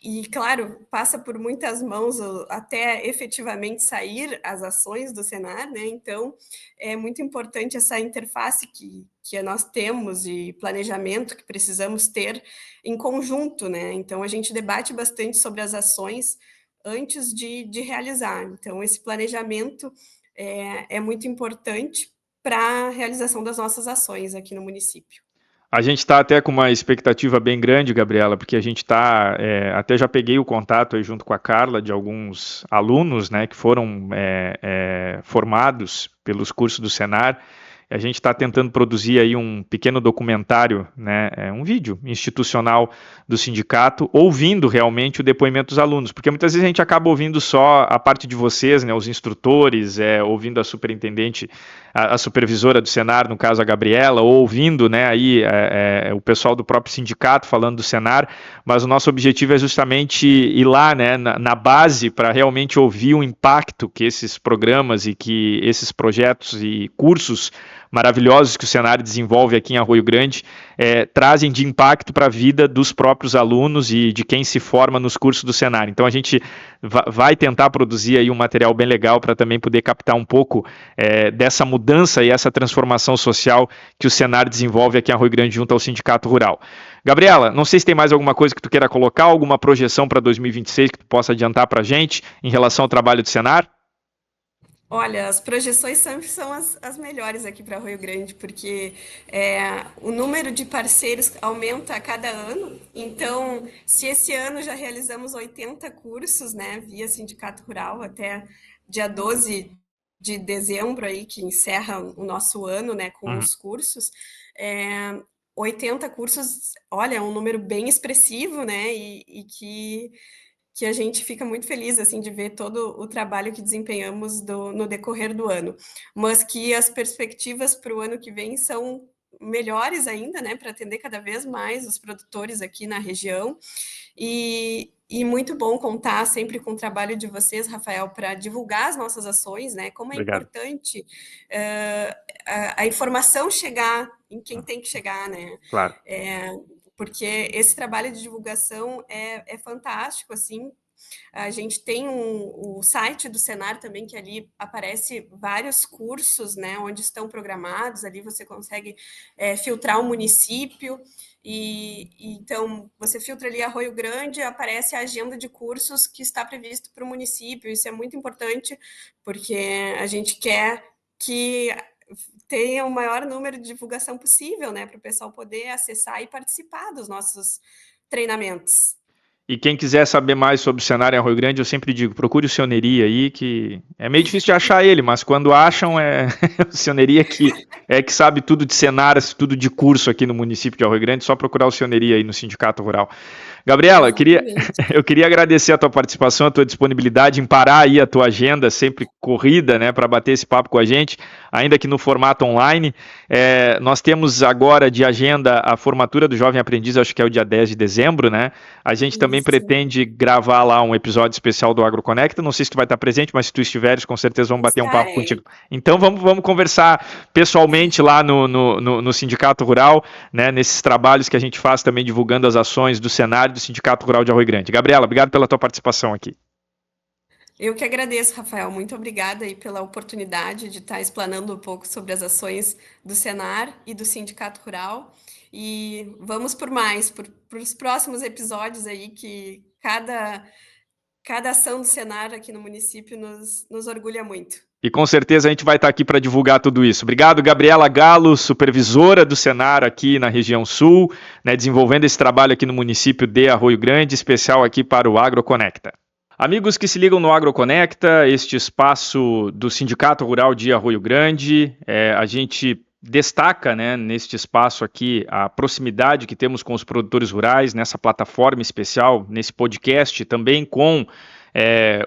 e, claro, passa por muitas mãos até efetivamente sair as ações do Senar, né? Então, é muito importante essa interface que nós temos e planejamento que precisamos ter em conjunto, né? Então, a gente debate bastante sobre as ações antes de realizar. Então, esse planejamento é muito importante para a realização das nossas ações aqui no município. A gente está até com uma expectativa bem grande, Gabriela, porque a gente está, até já peguei o contato aí junto com a Carla de alguns alunos, né, que foram formados pelos cursos do Senar. A gente está tentando produzir aí um pequeno documentário, né, um vídeo institucional do sindicato, ouvindo realmente o depoimento dos alunos, porque muitas vezes a gente acaba ouvindo só a parte de vocês, né, os instrutores, ouvindo a superintendente, a supervisora do Senar, no caso a Gabriela, ou ouvindo, né, aí o pessoal do próprio sindicato falando do Senar, mas o nosso objetivo é justamente ir lá, né, na base, para realmente ouvir o impacto que esses programas e que esses projetos e cursos maravilhosos que o Senar desenvolve aqui em Arroio Grande trazem de impacto para a vida dos próprios alunos e de quem se forma nos cursos do Senar. Então a gente vai tentar produzir aí um material bem legal para também poder captar um pouco dessa mudança e essa transformação social que o Senar desenvolve aqui em Arroio Grande junto ao Sindicato Rural. Gabriela, não sei se tem mais alguma coisa que tu queira colocar, alguma projeção para 2026 que tu possa adiantar para a gente em relação ao trabalho do Senar? Olha, as projeções sempre são as melhores aqui para Arroio Grande, porque o número de parceiros aumenta a cada ano. Então, se esse ano já realizamos 80 cursos, né, via Sindicato Rural, até dia 12 de dezembro, aí, que encerra o nosso ano, né, com os cursos, 80 cursos, olha, é um número bem expressivo, né, e que a gente fica muito feliz assim de ver todo o trabalho que desempenhamos no decorrer do ano, mas que as perspectivas para o ano que vem são melhores ainda, né, para atender cada vez mais os produtores aqui na região. E muito bom contar sempre com o trabalho de vocês, Rafael, para divulgar as nossas ações, né? Como é Obrigado. importante a informação chegar em quem tem que chegar, né? Claro. Porque esse trabalho de divulgação é fantástico, assim. A gente tem o site do Senar também, que ali aparece vários cursos, né, onde estão programados, ali você consegue filtrar o município, então você filtra ali Arroio Grande, aparece a agenda de cursos que está previsto para o município. Isso é muito importante, porque a gente quer que tenha o maior número de divulgação possível, né, para o pessoal poder acessar e participar dos nossos treinamentos. E quem quiser saber mais sobre o cenário em Arroio Grande, eu sempre digo, procure o Cioneria aí, que é meio difícil de achar ele, mas quando acham o Cioneria que sabe tudo de cenários, tudo de curso aqui no município de Arroio Grande, só procurar o Cioneria aí no Sindicato Rural. Gabriela, eu queria agradecer a tua participação, a tua disponibilidade em parar aí a tua agenda sempre corrida, né, para bater esse papo com a gente, ainda que no formato online. Nós temos agora de agenda a formatura do Jovem Aprendiz, acho que é o dia 10 de dezembro, né? A gente também pretende gravar lá um episódio especial do AgroConecta. Não sei se tu vai estar presente, mas se tu estiveres, com certeza vamos bater um papo contigo. Então vamos conversar pessoalmente lá no Sindicato Rural, né, nesses trabalhos que a gente faz também divulgando as ações do cenário do Sindicato Rural de Arroio Grande. Gabriela, obrigado pela tua participação aqui. Eu que agradeço, Rafael. Muito obrigada aí pela oportunidade de estar explanando um pouco sobre as ações do Senar e do Sindicato Rural. E vamos por mais, por os próximos episódios aí, que cada ação do Senar aqui no município nos orgulha muito. E com certeza a gente vai estar aqui para divulgar tudo isso. Obrigado, Gabriela Galo, supervisora do Senar aqui na região sul, né, desenvolvendo esse trabalho aqui no município de Arroio Grande, especial aqui para o AgroConecta. Amigos que se ligam no AgroConecta, este espaço do Sindicato Rural de Arroio Grande, a gente destaca, né, neste espaço aqui a proximidade que temos com os produtores rurais, nessa plataforma especial, nesse podcast, também com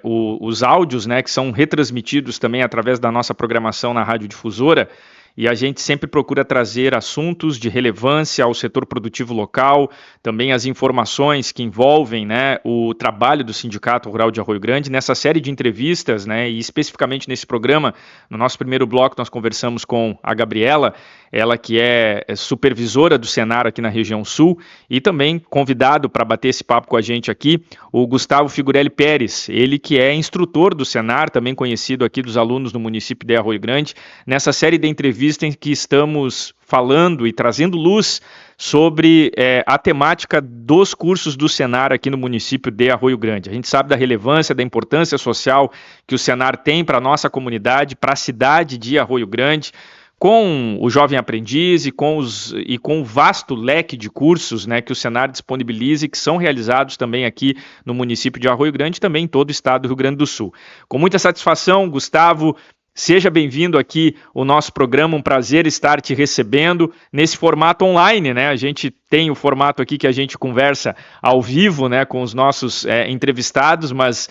os áudios, né, que são retransmitidos também através da nossa programação na Rádio Difusora. E a gente sempre procura trazer assuntos de relevância ao setor produtivo local, também as informações que envolvem, né, o trabalho do Sindicato Rural de Arroio Grande. Nessa série de entrevistas, né, e especificamente nesse programa, no nosso primeiro bloco nós conversamos com a Gabriela, ela que é supervisora do Senar aqui na região sul, e também convidado para bater esse papo com a gente aqui, o Gustavo Figurelli Pérez, ele que é instrutor do Senar, também conhecido aqui dos alunos do município de Arroio Grande, nessa série de entrevistas em que estamos falando e trazendo luz sobre a temática dos cursos do Senar aqui no município de Arroio Grande. A gente sabe da relevância, da importância social que o Senar tem para a nossa comunidade, para a cidade de Arroio Grande, com o Jovem Aprendiz e com o vasto leque de cursos, né, que o Senar disponibiliza e que são realizados também aqui no município de Arroio Grande e também em todo o estado do Rio Grande do Sul. Com muita satisfação, Gustavo, seja bem-vindo aqui ao nosso programa, um prazer estar te recebendo nesse formato online, né? A gente tem o formato aqui que a gente conversa ao vivo, né, com os nossos entrevistados, mas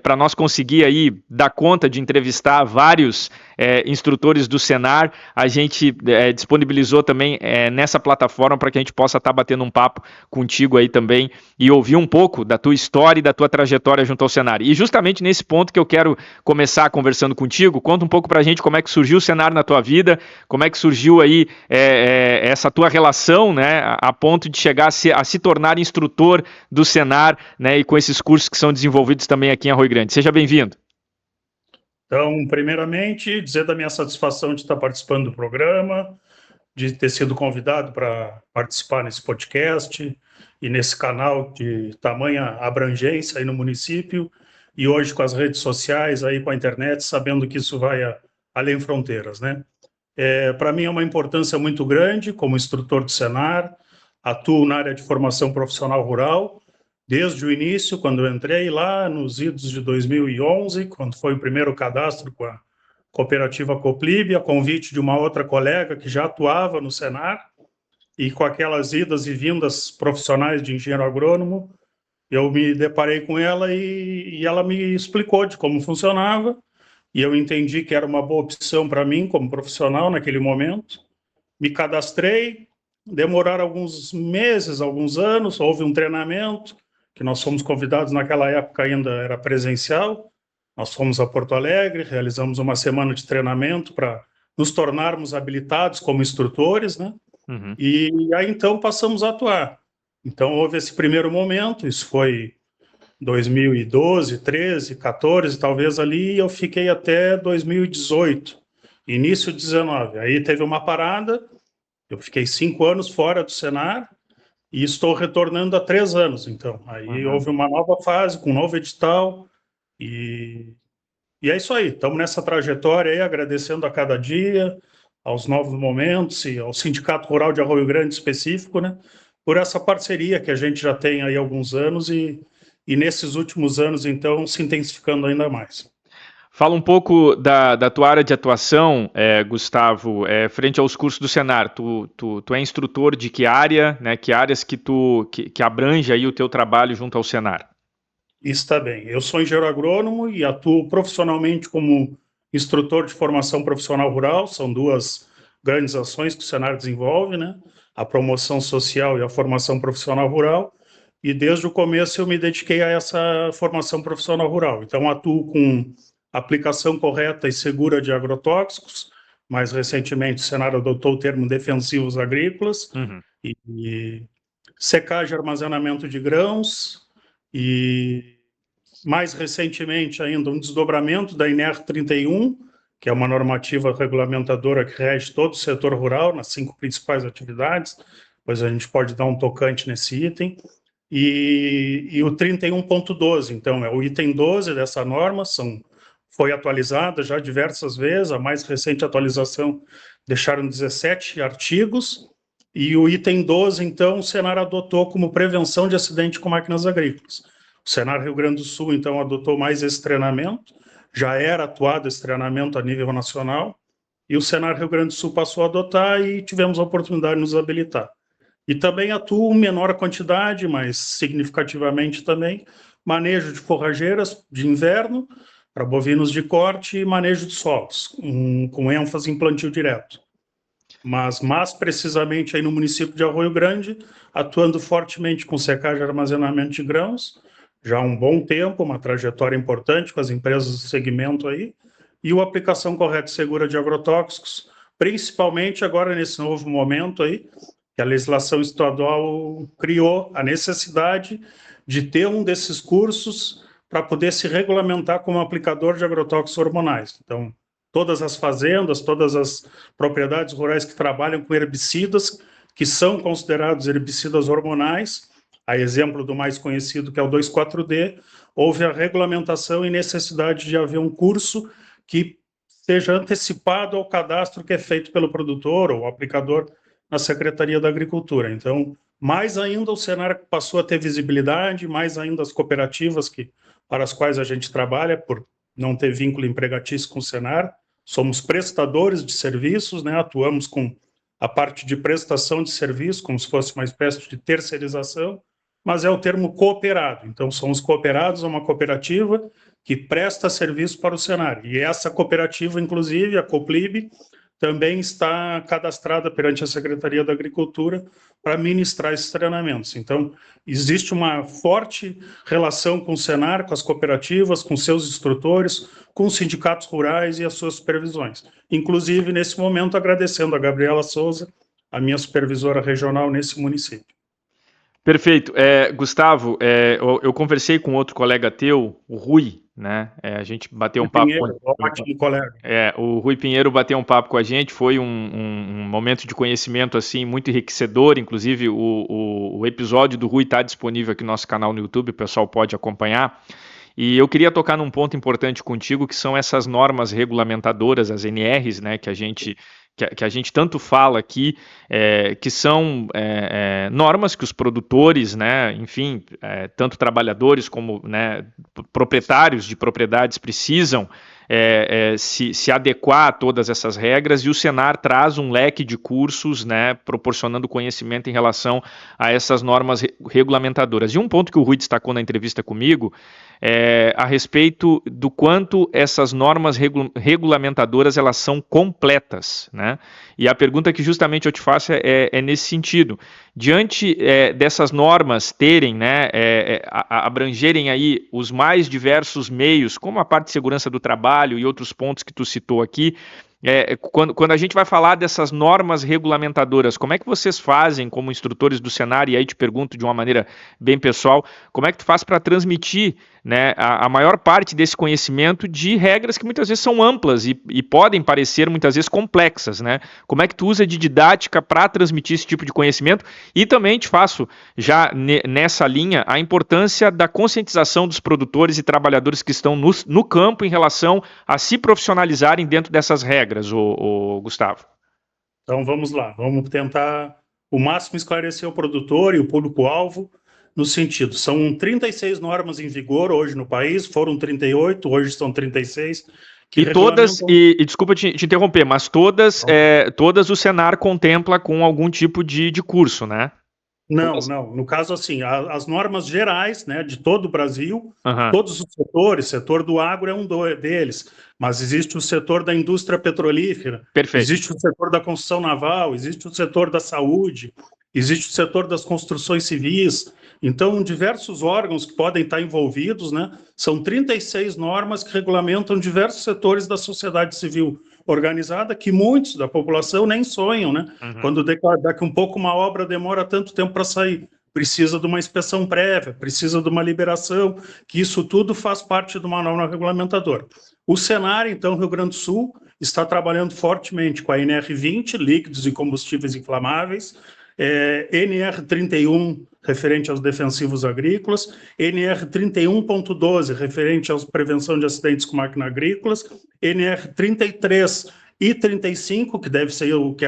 para nós conseguir aí dar conta de entrevistar vários instrutores do Senar, a gente disponibilizou também nessa plataforma para que a gente possa estar batendo um papo contigo aí também e ouvir um pouco da tua história e da tua trajetória junto ao Senar. E justamente nesse ponto que eu quero começar conversando contigo, conta um pouco para a gente como é que surgiu o Senar na tua vida, como é que surgiu aí essa tua relação, né, a ponto de chegar a se tornar instrutor do Senar, né, e com esses cursos que são desenvolvidos também aqui em Arroio Grande. Seja bem-vindo. Então, primeiramente, dizer da minha satisfação de estar participando do programa, de ter sido convidado para participar nesse podcast e nesse canal de tamanha abrangência aí no município, e hoje com as redes sociais, aí com a internet, sabendo que isso vai além fronteiras, né? Para mim é uma importância muito grande como instrutor do Senar, atuo na área de formação profissional rural, desde o início, quando eu entrei lá nos idos de 2011, quando foi o primeiro cadastro com a cooperativa Coplib, a convite de uma outra colega que já atuava no Senar, e com aquelas idas e vindas profissionais de engenheiro agrônomo, eu me deparei com ela e ela me explicou de como funcionava, e eu entendi que era uma boa opção para mim como profissional naquele momento. Me cadastrei, demoraram alguns meses, alguns anos, houve um treinamento, que nós fomos convidados naquela época ainda era presencial, nós fomos a Porto Alegre, realizamos uma semana de treinamento para nos tornarmos habilitados como instrutores, né? Uhum. E aí então passamos a atuar. Então houve esse primeiro momento, isso foi 2012, 13, 14, talvez ali, e eu fiquei até 2018, início de 19. Aí teve uma parada, eu fiquei 5 anos fora do Senar, e estou retornando há 3 anos, então. Aí houve uma nova fase, com um novo edital, e é isso aí. Estamos nessa trajetória aí, agradecendo a cada dia, aos novos momentos e ao Sindicato Rural de Arroio Grande específico, né? Por essa parceria que a gente já tem aí há alguns anos e nesses últimos anos, então, se intensificando ainda mais. Fala um pouco da tua área de atuação, Gustavo, frente aos cursos do Senar. Tu é instrutor de que área, né? Que áreas que abrange aí o teu trabalho junto ao Senar? Está bem. Eu sou engenheiro agrônomo e atuo profissionalmente como instrutor de formação profissional rural. São 2 grandes ações que o Senar desenvolve, né? A promoção social e a formação profissional rural. E desde o começo eu me dediquei a essa formação profissional rural. Então atuo com aplicação correta e segura de agrotóxicos. Mais recentemente o Senar adotou o termo defensivos agrícolas. Uhum. E secagem e armazenamento de grãos, e mais recentemente ainda um desdobramento da INR 31, que é uma normativa regulamentadora que rege todo o setor rural nas 5 principais atividades, pois a gente pode dar um tocante nesse item, e o 31.12, então é o item 12 dessa norma, foi atualizada já diversas vezes, a mais recente atualização deixaram 17 artigos, e o item 12, então, o Senar adotou como prevenção de acidente com máquinas agrícolas. O Senar Rio Grande do Sul, então, adotou mais esse treinamento, já era atuado esse treinamento a nível nacional, e o Senar Rio Grande do Sul passou a adotar e tivemos a oportunidade de nos habilitar. E também atuo em menor quantidade, mas significativamente também, manejo de forrageiras de inverno, para bovinos de corte e manejo de solos, com ênfase em plantio direto. Mas mais precisamente aí no município de Arroio Grande, atuando fortemente com secagem e armazenamento de grãos, já há um bom tempo, uma trajetória importante com as empresas do segmento aí, e a aplicação correta e segura de agrotóxicos, principalmente agora nesse novo momento aí, que a legislação estadual criou a necessidade de ter um desses cursos para poder se regulamentar como aplicador de agrotóxicos hormonais. Então, todas as fazendas, todas as propriedades rurais que trabalham com herbicidas, que são considerados herbicidas hormonais, a exemplo do mais conhecido, que é o 2,4-D, houve a regulamentação e necessidade de haver um curso que seja antecipado ao cadastro que é feito pelo produtor ou aplicador na Secretaria da Agricultura. Então, mais ainda o Senar passou a ter visibilidade, mais ainda as cooperativas para as quais a gente trabalha, por não ter vínculo empregatício com o Senar, somos prestadores de serviços, né? Atuamos com a parte de prestação de serviço, como se fosse uma espécie de terceirização, mas é o termo cooperado. Então, são os cooperados, é uma cooperativa que presta serviço para o Senar. E essa cooperativa, inclusive, a Coplib, também está cadastrada perante a Secretaria da Agricultura para ministrar esses treinamentos. Então, existe uma forte relação com o Senar, com as cooperativas, com seus instrutores, com os sindicatos rurais e as suas supervisões. Inclusive, nesse momento, agradecendo a Gabriela Souza, a minha supervisora regional nesse município. Perfeito. Gustavo, eu conversei com outro colega teu, o Rui, né? A gente bateu um papo. Pinheiro, ótimo colega. O Rui Pinheiro bateu um papo com a gente, foi um momento de conhecimento assim muito enriquecedor. Inclusive, o episódio do Rui está disponível aqui no nosso canal no YouTube, o pessoal pode acompanhar. E eu queria tocar num ponto importante contigo, que são essas normas regulamentadoras, as NRs, né, que a gente tanto fala aqui, que são normas que os produtores, né, enfim, tanto trabalhadores como, né, proprietários de propriedades precisam se adequar a todas essas regras, e o Senar traz um leque de cursos, né, proporcionando conhecimento em relação a essas normas regulamentadoras. E um ponto que o Rui destacou na entrevista comigo a respeito do quanto essas normas regulamentadoras elas são completas, né? E a pergunta que justamente eu te faço é nesse sentido. Diante dessas normas terem, né, abrangerem aí os mais diversos meios, como a parte de segurança do trabalho e outros pontos que tu citou aqui, quando a gente vai falar dessas normas regulamentadoras, como é que vocês fazem como instrutores do Senar? E aí te pergunto de uma maneira bem pessoal, como é que tu faz para transmitir, né, a maior parte desse conhecimento de regras que muitas vezes são amplas e podem parecer muitas vezes complexas, né? Como é que tu usa de didática para transmitir esse tipo de conhecimento? E também te faço, já nessa linha, a importância da conscientização dos produtores e trabalhadores que estão no campo em relação a se profissionalizarem dentro dessas regras, o Gustavo. Então vamos lá, vamos tentar o máximo esclarecer o produtor e o público-alvo no sentido, são 36 normas em vigor hoje no país, foram 38, hoje estão 36. E todas, desculpa te interromper, mas todas o Senar contempla com algum tipo de curso, né? Não, no caso assim, as normas gerais, né, de todo o Brasil, todos os setores, setor do agro é um deles, mas existe o setor da indústria petrolífera, existe o setor da construção naval, existe o setor da saúde, existe o setor das construções civis. Então, diversos órgãos que podem estar envolvidos, né, são 36 normas que regulamentam diversos setores da sociedade civil organizada, que muitos da população nem sonham, né? Quando daqui um pouco uma obra demora tanto tempo para sair, precisa de uma inspeção prévia, precisa de uma liberação, que isso tudo faz parte de uma norma regulamentadora. O Senar, então, Rio Grande do Sul, está trabalhando fortemente com a NR20, líquidos e combustíveis inflamáveis, NR31, referente aos defensivos agrícolas, NR31.12, referente à prevenção de acidentes com máquinas agrícolas, NR33 e 35, que deve ser o que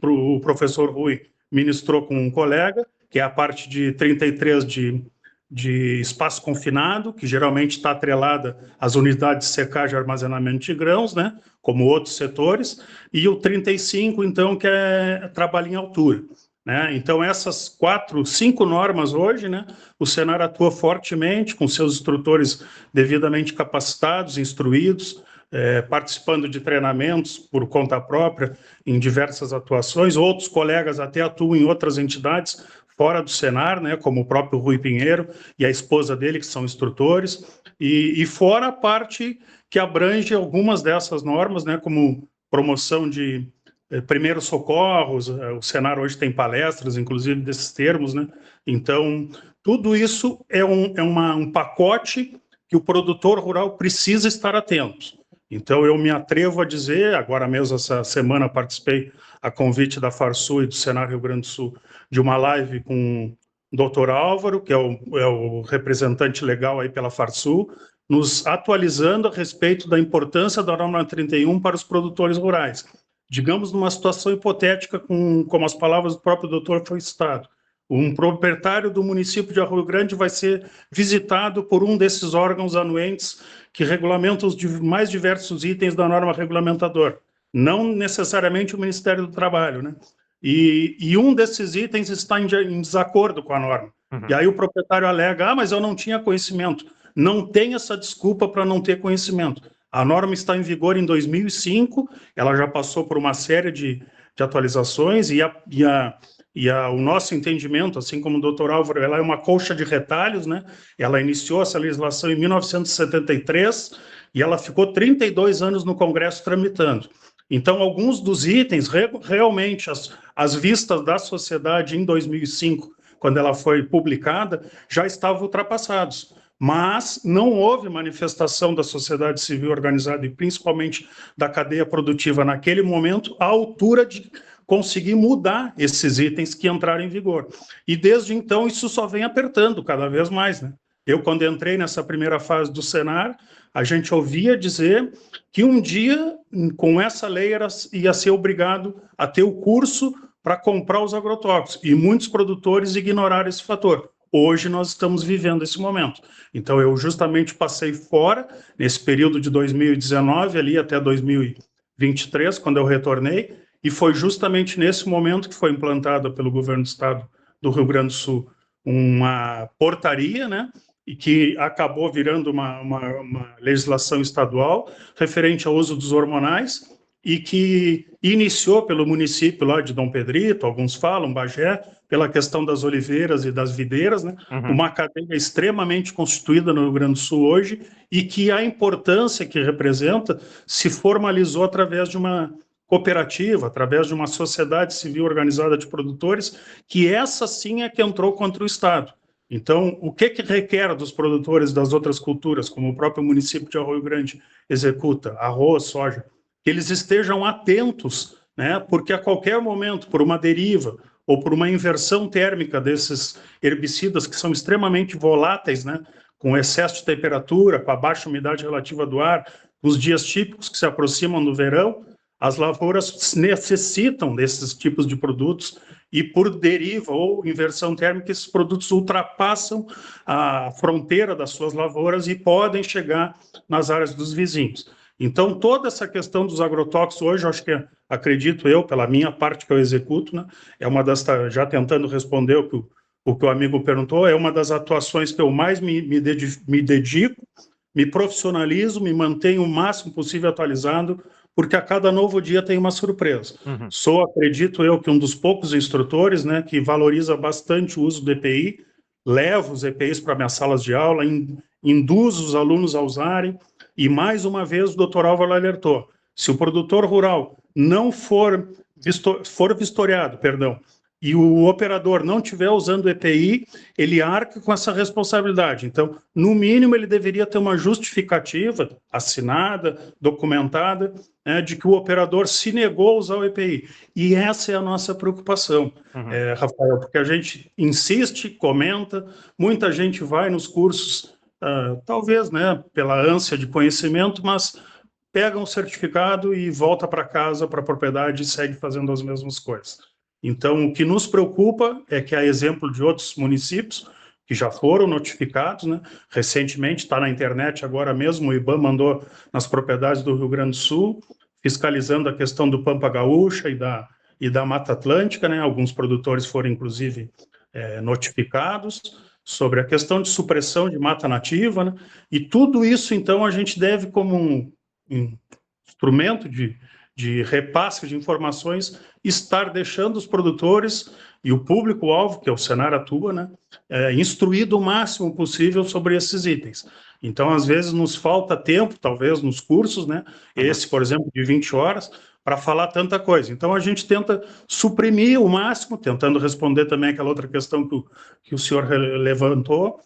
o professor Rui ministrou com um colega, que é a parte de 33 de espaço confinado, que geralmente está atrelada às unidades de secagem e armazenamento de grãos, né, como outros setores, e o 35, então, que é trabalho em altura. Né? Então, essas 5 normas hoje, né, o Senar atua fortemente com seus instrutores devidamente capacitados, instruídos, participando de treinamentos por conta própria em diversas atuações. Outros colegas até atuam em outras entidades fora do Senar, né, como o próprio Rui Pinheiro e a esposa dele, que são instrutores, e fora a parte que abrange algumas dessas normas, né, como promoção de primeiros socorros. O Senar hoje tem palestras, inclusive, desses termos, né? Então, tudo isso é um pacote que o produtor rural precisa estar atento. Então, eu me atrevo a dizer, agora mesmo essa semana participei a convite da Farsul e do Senar Rio Grande do Sul de uma live com o Dr. Álvaro, que é o representante legal aí pela Farsul, nos atualizando a respeito da importância da norma 31 para os produtores rurais. Digamos, numa situação hipotética, como as palavras do próprio doutor foi citado, um proprietário do município de Arroio Grande vai ser visitado por um desses órgãos anuentes que regulamentam os mais diversos itens da norma regulamentadora, não necessariamente o Ministério do Trabalho, né? e um desses itens está em desacordo com a norma. E aí o proprietário alega, mas eu não tinha conhecimento. Não tem essa desculpa para não ter conhecimento. A norma está em vigor em 2005, ela já passou por uma série de atualizações o nosso entendimento, assim como o doutor Álvaro, ela é uma colcha de retalhos, né? Ela iniciou essa legislação em 1973 e ela ficou 32 anos no Congresso tramitando. Então, alguns dos itens, realmente, as vistas da sociedade em 2005, quando ela foi publicada, já estavam ultrapassados. Mas não houve manifestação da sociedade civil organizada e principalmente da cadeia produtiva naquele momento à altura de conseguir mudar esses itens que entraram em vigor. E desde então isso só vem apertando cada vez mais, né? Eu, quando entrei nessa primeira fase do Senar, a gente ouvia dizer que um dia, com essa lei, ia ser obrigado a ter o curso para comprar os agrotóxicos, e muitos produtores ignoraram esse fator. Hoje nós estamos vivendo esse momento. Então eu justamente passei fora, nesse período de 2019 ali até 2023, quando eu retornei, e foi justamente nesse momento que foi implantada pelo governo do estado do Rio Grande do Sul uma portaria, né, e que acabou virando uma legislação estadual referente ao uso dos hormonais, e que iniciou pelo município lá de Dom Pedrito, alguns falam, Bagé, pela questão das oliveiras e das videiras, né? Uma cadeia extremamente constituída no Rio Grande do Sul hoje, e que a importância que representa se formalizou através de uma cooperativa, através de uma sociedade civil organizada de produtores, que essa sim é que entrou contra o Estado. Então, o que requer dos produtores das outras culturas, como o próprio município de Arroio Grande executa, arroz, soja, que eles estejam atentos, né? Porque a qualquer momento, por uma deriva ou por uma inversão térmica desses herbicidas que são extremamente voláteis, né? Com excesso de temperatura, com a baixa umidade relativa do ar, os dias típicos que se aproximam do verão, as lavouras necessitam desses tipos de produtos, e por deriva ou inversão térmica, esses produtos ultrapassam a fronteira das suas lavouras e podem chegar nas áreas dos vizinhos. Então, toda essa questão dos agrotóxicos hoje, acho que, acredito eu, pela minha parte que eu executo, né, é uma das, já tentando responder o que o amigo perguntou, é uma das atuações que eu mais me dedico, me profissionalizo, me mantenho o máximo possível atualizado, porque a cada novo dia tem uma surpresa. Sou, acredito eu, que um dos poucos instrutores, né, que valoriza bastante o uso do EPI, levo os EPIs para minhas salas de aula, induzo os alunos a usarem, e mais uma vez o doutor Álvaro alertou, se o produtor rural não for vistoriado, e o operador não estiver usando o EPI, ele arca com essa responsabilidade. Então, no mínimo, ele deveria ter uma justificativa assinada, documentada, né, de que o operador se negou a usar o EPI. E essa é a nossa preocupação, Rafael, porque a gente insiste, comenta, muita gente vai nos cursos, talvez, né, pela ânsia de conhecimento, mas pega um certificado e volta para casa, para a propriedade, e segue fazendo as mesmas coisas. Então, o que nos preocupa é que, a exemplo de outros municípios que já foram notificados, né, recentemente, está na internet agora mesmo, o IBAMA mandou nas propriedades do Rio Grande do Sul, fiscalizando a questão do Pampa Gaúcha e da Mata Atlântica, né, alguns produtores foram, inclusive, notificados sobre a questão de supressão de mata nativa, né, e tudo isso, então, a gente deve, como um instrumento de repasse de informações, estar deixando os produtores e o público-alvo, que é o Senar atua, né, instruído o máximo possível sobre esses itens. Então, às vezes, nos falta tempo, talvez, nos cursos, né, esse, por exemplo, de 20 horas, para falar tanta coisa. Então, a gente tenta suprimir o máximo, tentando responder também aquela outra questão que o senhor levantou,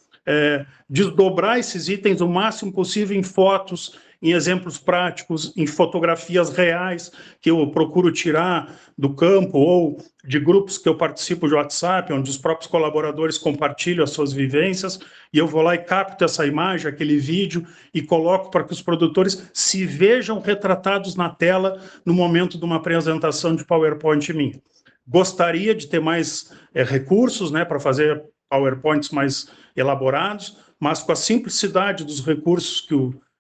desdobrar esses itens o máximo possível em fotos, em exemplos práticos, em fotografias reais que eu procuro tirar do campo ou de grupos que eu participo de WhatsApp, onde os próprios colaboradores compartilham as suas vivências, e eu vou lá e capto essa imagem, aquele vídeo, e coloco para que os produtores se vejam retratados na tela no momento de uma apresentação de PowerPoint minha. Gostaria de ter mais recursos, né, para fazer PowerPoints mais elaborados, mas com a simplicidade dos recursos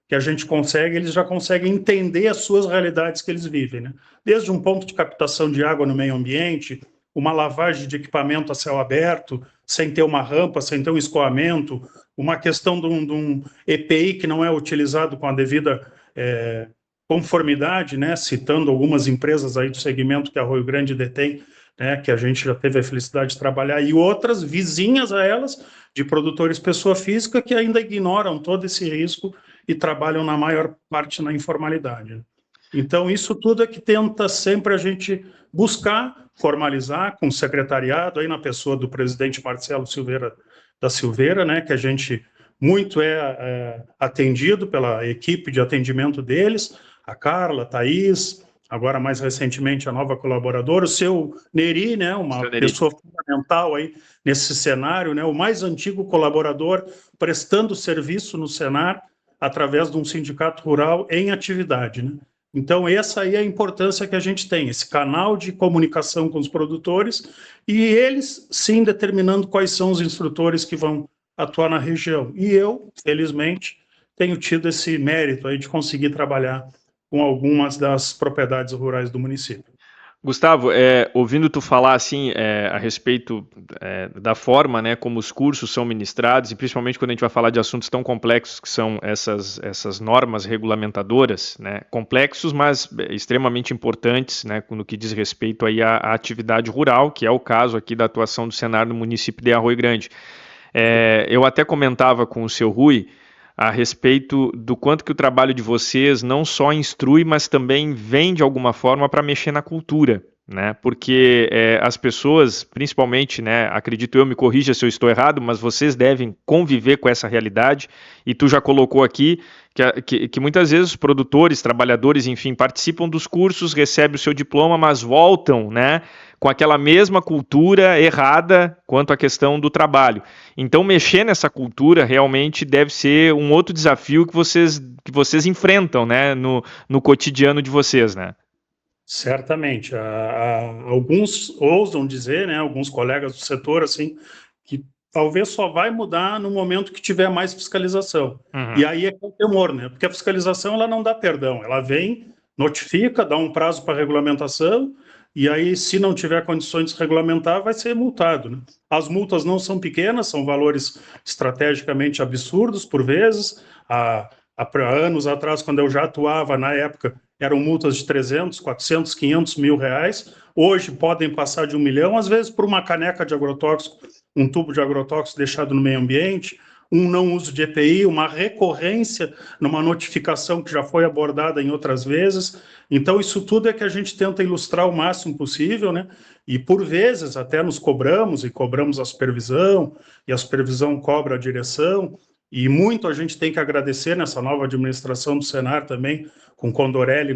que a gente consegue, eles já conseguem entender as suas realidades que eles vivem, né? Desde um ponto de captação de água no meio ambiente, uma lavagem de equipamento a céu aberto, sem ter uma rampa, sem ter um escoamento, uma questão de um EPI que não é utilizado com a devida conformidade, né? Citando algumas empresas aí do segmento que a Arroio Grande detém, né? Que a gente já teve a felicidade de trabalhar, e outras vizinhas a elas, de produtores pessoa física, que ainda ignoram todo esse risco e trabalham na maior parte na informalidade. Então, isso tudo é que tenta sempre a gente buscar formalizar com o secretariado, aí na pessoa do presidente Marcelo Silveira da Silveira, né, que a gente muito atendido pela equipe de atendimento deles, a Carla, a Thaís, agora mais recentemente a nova colaboradora, o seu Neri, né, uma pessoa fundamental aí nesse cenário, né, o mais antigo colaborador prestando serviço no Senar através de um sindicato rural em atividade, né? Então, essa aí é a importância que a gente tem, esse canal de comunicação com os produtores e eles, sim, determinando quais são os instrutores que vão atuar na região. E eu, felizmente, tenho tido esse mérito aí de conseguir trabalhar com algumas das propriedades rurais do município. Gustavo, ouvindo tu falar assim a respeito da forma, né, como os cursos são ministrados, e principalmente quando a gente vai falar de assuntos tão complexos que são essas normas regulamentadoras, né, complexos, mas extremamente importantes, né, no que diz respeito aí à atividade rural, que é o caso aqui da atuação do Senar no município de Arroio Grande. Eu até comentava com o seu Rui a respeito do quanto que o trabalho de vocês não só instrui, mas também vem de alguma forma para mexer na cultura, né? Porque as pessoas, principalmente, né, acredito eu, me corrija se eu estou errado, mas vocês devem conviver com essa realidade, e tu já colocou aqui que muitas vezes os produtores, trabalhadores, enfim, participam dos cursos, recebem o seu diploma, mas voltam, né, com aquela mesma cultura errada quanto à questão do trabalho. Então, mexer nessa cultura realmente deve ser um outro desafio que vocês enfrentam, né, no cotidiano de vocês, né? Certamente. Alguns ousam dizer, né, alguns colegas do setor, assim, que talvez só vai mudar no momento que tiver mais fiscalização. Uhum. E aí é com temor, né? Porque a fiscalização ela não dá perdão, ela vem, notifica, dá um prazo para regulamentação, e aí, se não tiver condições de regulamentar, vai ser multado, né? As multas não são pequenas, são valores estrategicamente absurdos, por vezes. Há anos atrás, quando eu já atuava, na época, eram multas de 300, 400, 500 mil reais. Hoje podem passar de 1 milhão, às vezes por uma caneca de agrotóxico, um tubo de agrotóxico deixado no meio ambiente, um não uso de EPI, uma recorrência numa notificação que já foi abordada em outras vezes. Então, isso tudo é que a gente tenta ilustrar o máximo possível, né? E, por vezes, até nos cobramos, e cobramos a supervisão, e a supervisão cobra a direção, e muito a gente tem que agradecer nessa nova administração do Senar também, com Condorelli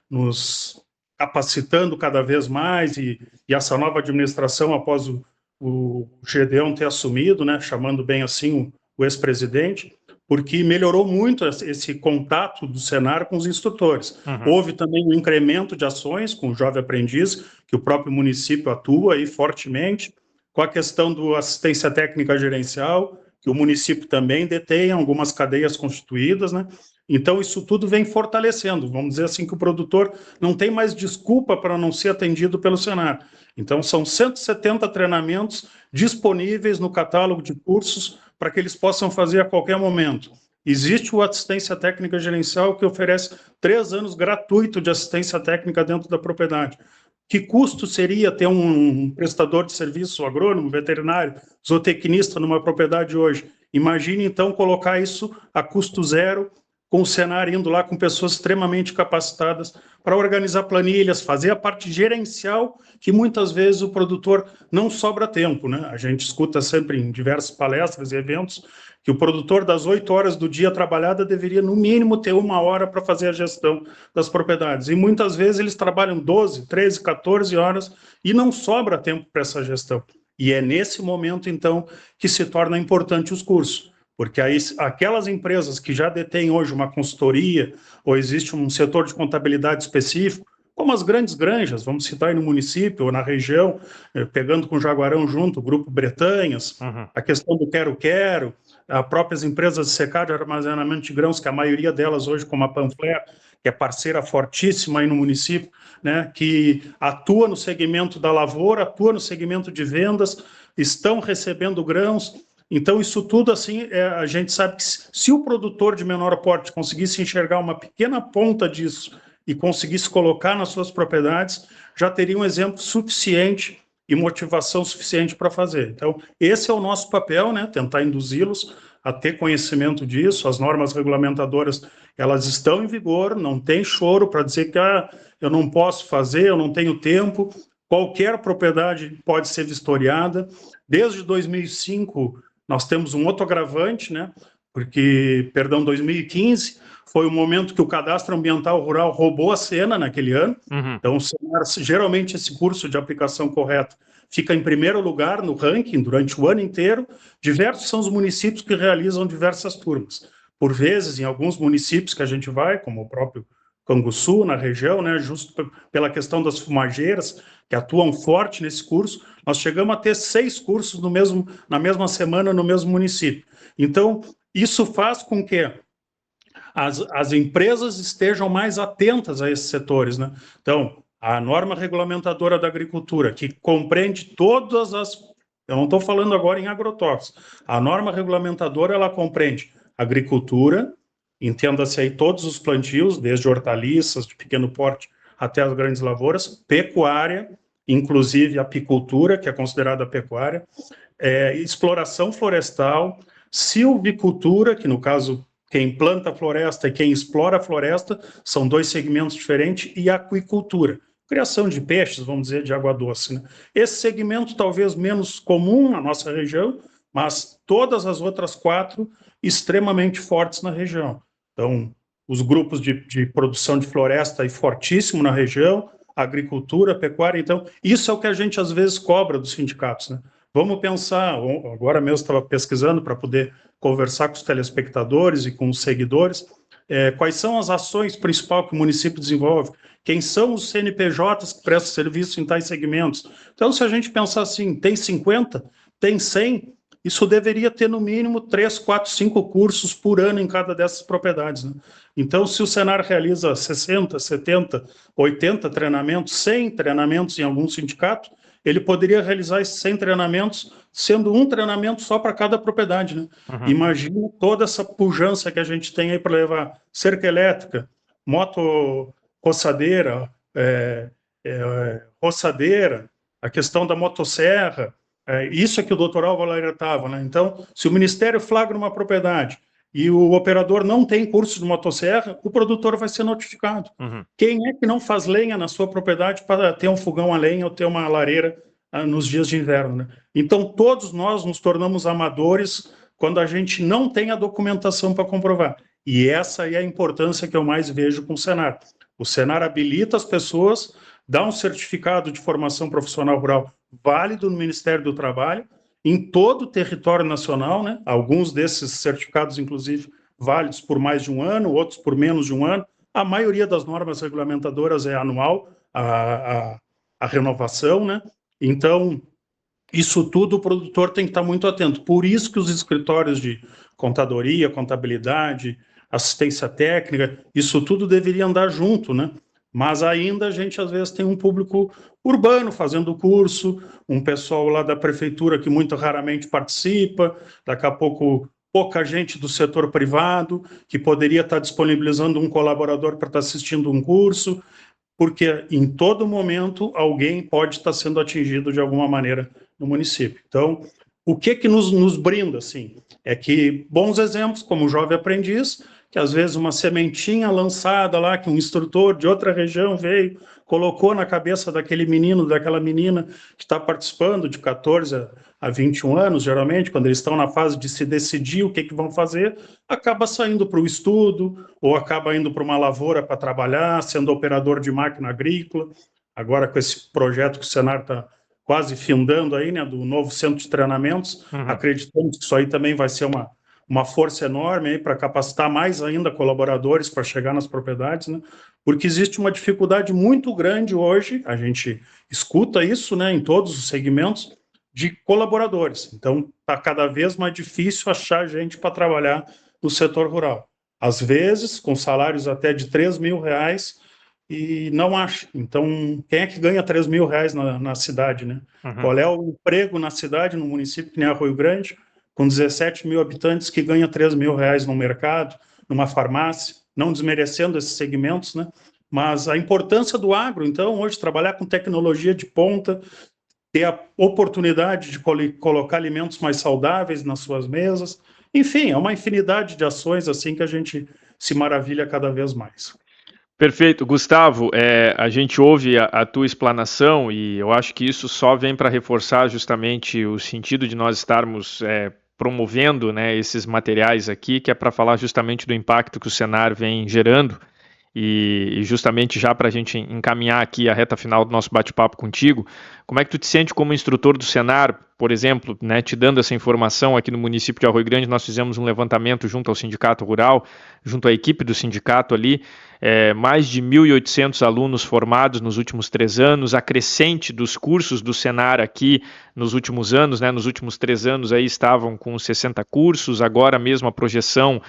nos capacitando cada vez mais, e essa nova administração, após o Gedeon ter assumido, né, chamando bem assim o ex-presidente, porque melhorou muito esse contato do Senar com os instrutores. Uhum. Houve também um incremento de ações com o Jovem Aprendiz, que o próprio município atua aí fortemente, com a questão do assistência técnica gerencial, que o município também detém algumas cadeias constituídas, né? Então, isso tudo vem fortalecendo. Vamos dizer assim que o produtor não tem mais desculpa para não ser atendido pelo Senar. Então, são 170 treinamentos disponíveis no catálogo de cursos para que eles possam fazer a qualquer momento. Existe o Assistência Técnica Gerencial, que oferece 3 anos gratuito de assistência técnica dentro da propriedade. Que custo seria ter um prestador de serviço agrônomo, veterinário, zootecnista numa propriedade hoje? Imagine, então, colocar isso a custo zero, com o Senar indo lá com pessoas extremamente capacitadas para organizar planilhas, fazer a parte gerencial, que muitas vezes o produtor não sobra tempo, né? A gente escuta sempre em diversas palestras e eventos que o produtor das 8 horas do dia trabalhada deveria, no mínimo, ter 1 hora para fazer a gestão das propriedades. E muitas vezes eles trabalham 12, 13, 14 horas e não sobra tempo para essa gestão. E é nesse momento, então, que se torna importante os cursos. Porque aí, aquelas empresas que já detêm hoje uma consultoria, ou existe um setor de contabilidade específico, como as grandes granjas, vamos citar aí no município ou na região, pegando com Jaguarão junto, o Grupo Bretanhas, Uhum. a questão do Quero-Quero, as próprias empresas de secagem e armazenamento de grãos, que a maioria delas hoje, como a Panfler, que é parceira fortíssima aí no município, né, que atua no segmento da lavoura, atua no segmento de vendas, estão recebendo grãos. Então, isso tudo, assim, a gente sabe que se o produtor de menor porte conseguisse enxergar uma pequena ponta disso e conseguisse colocar nas suas propriedades, já teria um exemplo suficiente e motivação suficiente para fazer. Então, esse é o nosso papel, né? Tentar induzi-los a ter conhecimento disso. As normas regulamentadoras, elas estão em vigor, não tem choro para dizer que eu não posso fazer, eu não tenho tempo. Qualquer propriedade pode ser vistoriada. Desde 2005, nós temos um outro agravante, né? Porque, 2015 foi o momento que o Cadastro Ambiental Rural roubou a cena naquele ano. Então, geralmente, esse curso de aplicação correta fica em primeiro lugar no ranking durante o ano inteiro. Diversos são os municípios que realizam diversas turmas. Por vezes, em alguns municípios que a gente vai, como o próprio Canguçu, na região, né, justo pela questão das fumageiras, que atuam forte nesse curso, nós chegamos a ter 6 cursos na mesma semana no mesmo município. Então, isso faz com que as empresas estejam mais atentas a esses setores, né? Então, a norma regulamentadora da agricultura, que compreende todas as... Eu não estou falando agora em agrotóxicos. A norma regulamentadora, ela compreende agricultura, entenda-se aí todos os plantios, desde hortaliças de pequeno porte até as grandes lavouras, pecuária, inclusive apicultura, que é considerada pecuária, exploração florestal, silvicultura, que no caso quem planta a floresta e quem explora a floresta são 2 segmentos diferentes, e aquicultura, criação de peixes, vamos dizer, de água doce, né? Esse segmento talvez menos comum na nossa região, mas todas as outras 4 extremamente fortes na região. Então, os grupos de produção de floresta aí fortíssimo na região, agricultura, pecuária. Então, isso é o que a gente às vezes cobra dos sindicatos, né? Vamos pensar, agora mesmo estava pesquisando para poder conversar com os telespectadores e com os seguidores, quais são as ações principais que o município desenvolve, quem são os CNPJs que prestam serviço em tais segmentos. Então, se a gente pensar assim, tem 50, tem 100, isso deveria ter no mínimo 3, 4, 5 cursos por ano em cada dessas propriedades, né? Então, se o Senar realiza 60, 70, 80 treinamentos, 100 treinamentos em algum sindicato, ele poderia realizar esses 100 treinamentos, sendo um treinamento só para cada propriedade, né? Imagina toda essa pujança que a gente tem aí para levar cerca elétrica, moto roçadeira, roçadeira, a questão da motosserra, isso é que o doutor Álvaro alertava, né? Então, se o Ministério flagra uma propriedade e o operador não tem curso de motosserra, o produtor vai ser notificado. Quem é que não faz lenha na sua propriedade para ter um fogão a lenha ou ter uma lareira nos dias de inverno, né? Então, todos nós nos tornamos amadores quando a gente não tem a documentação para comprovar. E essa é a importância que eu mais vejo com o Senar. O Senar habilita as pessoas, dá um certificado de formação profissional rural válido no Ministério do Trabalho, em todo o território nacional, né? Alguns desses certificados, inclusive, válidos por mais de um ano, outros por menos de um ano. A maioria das normas regulamentadoras é anual, a renovação, né? Então, isso tudo o produtor tem que estar muito atento. Por isso que os escritórios de contadoria, contabilidade, assistência técnica, isso tudo deveria andar junto, né? Mas ainda a gente, às vezes, tem um público urbano fazendo o curso, um pessoal lá da prefeitura que muito raramente participa, daqui a pouco pouca gente do setor privado, que poderia estar disponibilizando um colaborador para estar assistindo um curso, porque em todo momento alguém pode estar sendo atingido de alguma maneira no município. Então, o que nos brinda, assim, é que bons exemplos, como o Jovem Aprendiz, que às vezes uma sementinha lançada lá, que um instrutor de outra região veio, colocou na cabeça daquele menino, daquela menina que está participando de 14 a 21 anos, geralmente, quando eles estão na fase de se decidir o que vão fazer, acaba saindo para o estudo, ou acaba indo para uma lavoura para trabalhar, sendo operador de máquina agrícola. Agora, com esse projeto que o Senar está quase findando aí, né, do novo centro de treinamentos, acreditamos que isso aí também vai ser uma força enorme para capacitar mais ainda colaboradores para chegar nas propriedades, né? Porque existe uma dificuldade muito grande hoje, a gente escuta isso, né, em todos os segmentos, de colaboradores. Então, está cada vez mais difícil achar gente para trabalhar no setor rural. Às vezes, com salários até de R$3.000, e não acha. Então, quem é que ganha R$3.000 na cidade, né? Uhum. Qual é o emprego na cidade, no município que nem Arroio Grande, com 17 mil habitantes, que ganha R$3.000 no mercado, numa farmácia, não desmerecendo esses segmentos, né? Mas a importância do agro, então, hoje, trabalhar com tecnologia de ponta, ter a oportunidade de colocar alimentos mais saudáveis nas suas mesas, enfim, é uma infinidade de ações assim que a gente se maravilha cada vez mais. Perfeito. Gustavo, a gente ouve a tua explanação e eu acho que isso só vem para reforçar justamente o sentido de nós estarmos promovendo, né, esses materiais aqui, que é para falar justamente do impacto que o Senar vem gerando. E justamente já para a gente encaminhar aqui a reta final do nosso bate-papo contigo, como é que tu te sente como instrutor do Senar, por exemplo, né, te dando essa informação aqui no município de Arroio Grande? Nós fizemos um levantamento junto ao Sindicato Rural, junto à equipe do sindicato ali, mais de 1.800 alunos formados nos últimos 3 anos, a crescente dos cursos do Senar aqui nos últimos anos, né, nos últimos 3 anos aí estavam com 60 cursos, agora mesmo a projeção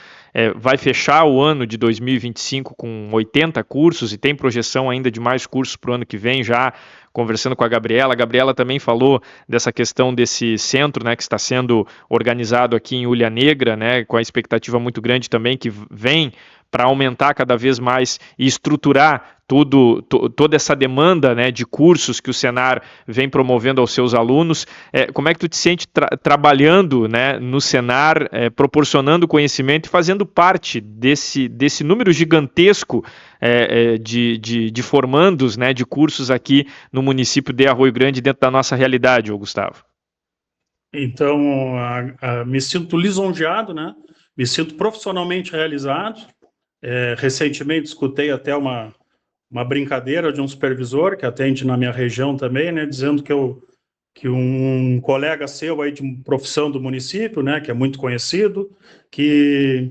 vai fechar o ano de 2025 com 80 cursos e tem projeção ainda de mais cursos para o ano que vem, já conversando com a Gabriela também falou dessa questão desse centro, né, que está sendo organizado aqui em Ulha Negra, né, com a expectativa muito grande também que vem para aumentar cada vez mais e estruturar toda essa demanda, né, de cursos que o Senar vem promovendo aos seus alunos. Como é que tu te sente trabalhando, né, no Senar, proporcionando conhecimento e fazendo parte desse número gigantesco de formandos, né, de cursos aqui no município de Arroio Grande, dentro da nossa realidade, Gustavo? Então, me sinto lisonjeado, né? Me sinto profissionalmente realizado. Recentemente escutei até uma brincadeira de um supervisor que atende na minha região também, né, dizendo que um colega seu aí de profissão do município, né, que é muito conhecido, que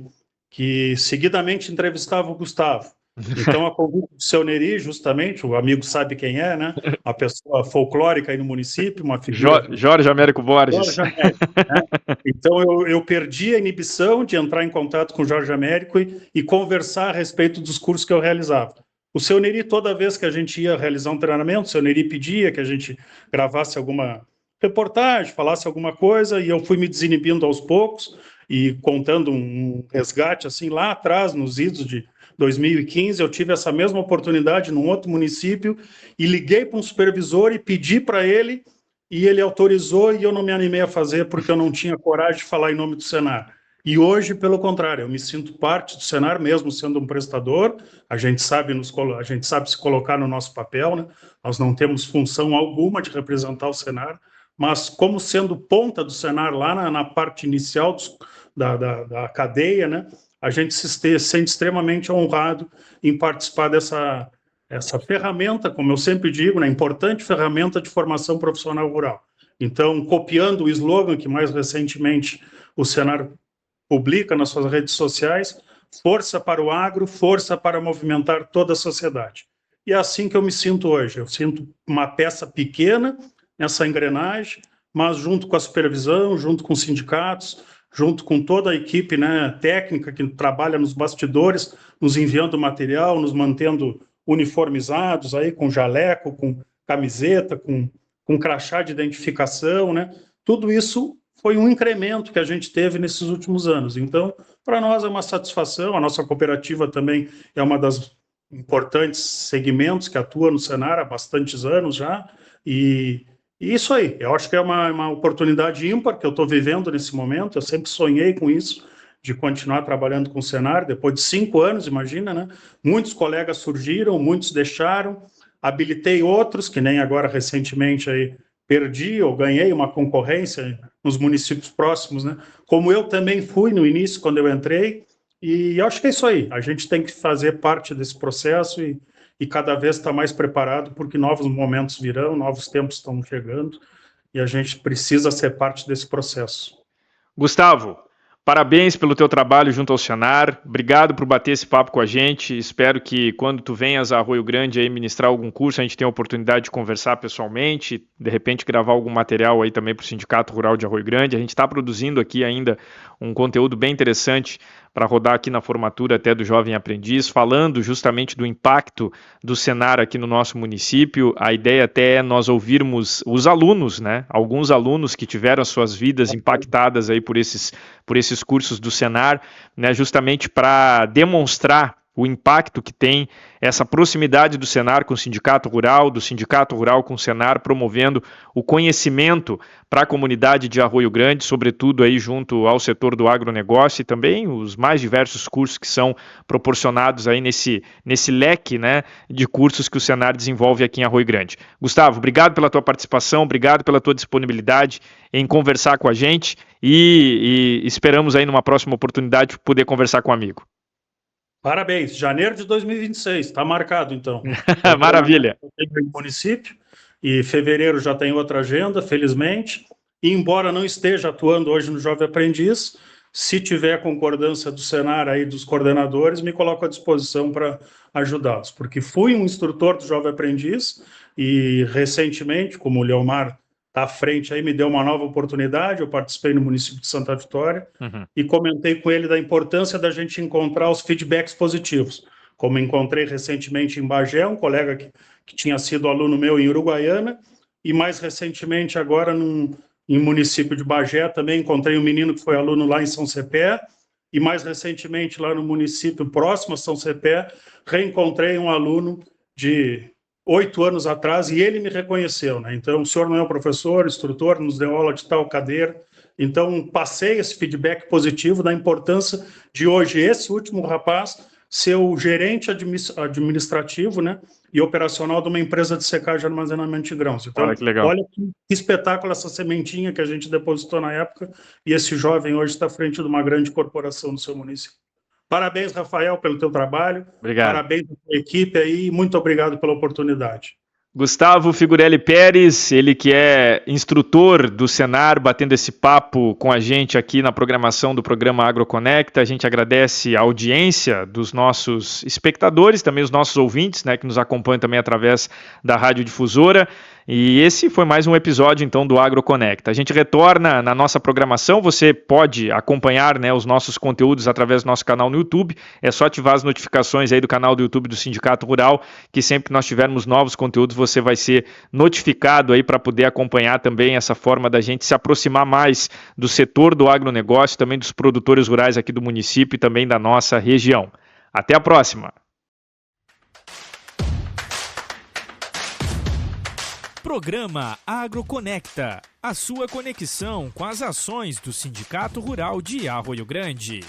seguidamente entrevistava o Gustavo. Então, a convite do seu Neri, justamente, o amigo sabe quem é, né? Uma pessoa folclórica aí no município, uma figura... Jorge Américo Borges. Jorge Américo, né? Então, eu perdi a inibição de entrar em contato com o Jorge Américo e conversar a respeito dos cursos que eu realizava. O seu Neri, toda vez que a gente ia realizar um treinamento, o seu Neri pedia que a gente gravasse alguma reportagem, falasse alguma coisa, e eu fui me desinibindo aos poucos e contando um resgate assim lá atrás, nos idos de 2015, eu tive essa mesma oportunidade num outro município e liguei para um supervisor e pedi para ele, e ele autorizou, e eu não me animei a fazer porque eu não tinha coragem de falar em nome do Senar. E hoje, pelo contrário, eu me sinto parte do Senar, mesmo sendo um prestador. A gente sabe se colocar no nosso papel, né? Nós não temos função alguma de representar o Senar, mas como sendo ponta do Senar lá na parte inicial da cadeia, né? A gente se sente extremamente honrado em participar dessa ferramenta, como eu sempre digo, né, importante ferramenta de formação profissional rural. Então, copiando o slogan que mais recentemente o Senar publica nas suas redes sociais, força para o agro, força para movimentar toda a sociedade. E é assim que eu me sinto hoje. Eu sinto uma peça pequena nessa engrenagem, mas junto com a supervisão, junto com os sindicatos, junto com toda a equipe, né, técnica que trabalha nos bastidores, nos enviando material, nos mantendo uniformizados, aí, com jaleco, com camiseta, com crachá de identificação, né? Tudo isso foi um incremento que a gente teve nesses últimos anos. Então, para nós é uma satisfação. A nossa cooperativa também é uma das importantes segmentos que atua no Senar há bastantes anos já, e isso aí, eu acho que é uma oportunidade ímpar que eu estou vivendo nesse momento. Eu sempre sonhei com isso, de continuar trabalhando com o Senar, depois de 5 anos, imagina, né? Muitos colegas surgiram, muitos deixaram, habilitei outros, que nem agora recentemente aí perdi ou ganhei uma concorrência nos municípios próximos, né? Como eu também fui no início, quando eu entrei, e eu acho que é isso aí, a gente tem que fazer parte desse processo e cada vez está mais preparado, porque novos momentos virão, novos tempos estão chegando, e a gente precisa ser parte desse processo. Gustavo, parabéns pelo teu trabalho junto ao Senar, obrigado por bater esse papo com a gente, espero que quando tu venhas a Arroio Grande aí ministrar algum curso, a gente tenha a oportunidade de conversar pessoalmente, de repente gravar algum material aí também para o Sindicato Rural de Arroio Grande. A gente está produzindo aqui ainda um conteúdo bem interessante para rodar aqui na formatura até do Jovem Aprendiz, falando justamente do impacto do Senar aqui no nosso município. A ideia até é nós ouvirmos os alunos, né? Alguns alunos que tiveram as suas vidas impactadas aí por esses cursos do Senar, né? Justamente para demonstrar o impacto que tem essa proximidade do Senar com o Sindicato Rural, do Sindicato Rural com o Senar, promovendo o conhecimento para a comunidade de Arroio Grande, sobretudo aí junto ao setor do agronegócio e também os mais diversos cursos que são proporcionados aí nesse leque, né, de cursos que o Senar desenvolve aqui em Arroio Grande. Gustavo, obrigado pela tua participação, obrigado pela tua disponibilidade em conversar com a gente e esperamos aí numa próxima oportunidade poder conversar com um amigo. Parabéns, janeiro de 2026, está marcado então. Maravilha. No município, e fevereiro já tem outra agenda, felizmente, e embora não esteja atuando hoje no Jovem Aprendiz, se tiver concordância do Senar aí, dos coordenadores, me coloco à disposição para ajudá-los, porque fui um instrutor do Jovem Aprendiz e recentemente, como o Leomar está à frente aí, me deu uma nova oportunidade, eu participei no município de Santa Vitória e comentei com ele da importância da gente encontrar os feedbacks positivos, como encontrei recentemente em Bagé, um colega que tinha sido aluno meu em Uruguaiana, e mais recentemente agora em município de Bagé também encontrei um menino que foi aluno lá em São Cepé, e mais recentemente lá no município próximo a São Cepé, reencontrei um aluno de 8 anos atrás, e ele me reconheceu, né? Então, o senhor não é um professor, instrutor, nos deu aula de tal cadeira. Então, passei esse feedback positivo da importância de hoje esse último rapaz ser o gerente administrativo, né, e operacional de uma empresa de secagem e armazenamento de grãos. Então, olha que legal. Olha que espetáculo essa sementinha que a gente depositou na época, e esse jovem hoje está à frente de uma grande corporação no seu município. Parabéns, Rafael, pelo teu trabalho. Obrigado. Parabéns à tua equipe aí, muito obrigado pela oportunidade. Gustavo Figurelli Pérez, ele que é instrutor do Senar, batendo esse papo com a gente aqui na programação do programa AgroConecta. A gente agradece a audiência dos nossos espectadores, também os nossos ouvintes, né, que nos acompanham também através da Rádio Difusora. E esse foi mais um episódio, então, do AgroConecta. A gente retorna na nossa programação, você pode acompanhar, né, os nossos conteúdos através do nosso canal no YouTube, é só ativar as notificações aí do canal do YouTube do Sindicato Rural, que sempre que nós tivermos novos conteúdos, você vai ser notificado aí para poder acompanhar também essa forma da gente se aproximar mais do setor do agronegócio, também dos produtores rurais aqui do município e também da nossa região. Até a próxima! Programa AgroConecta, a sua conexão com as ações do Sindicato Rural de Arroio Grande.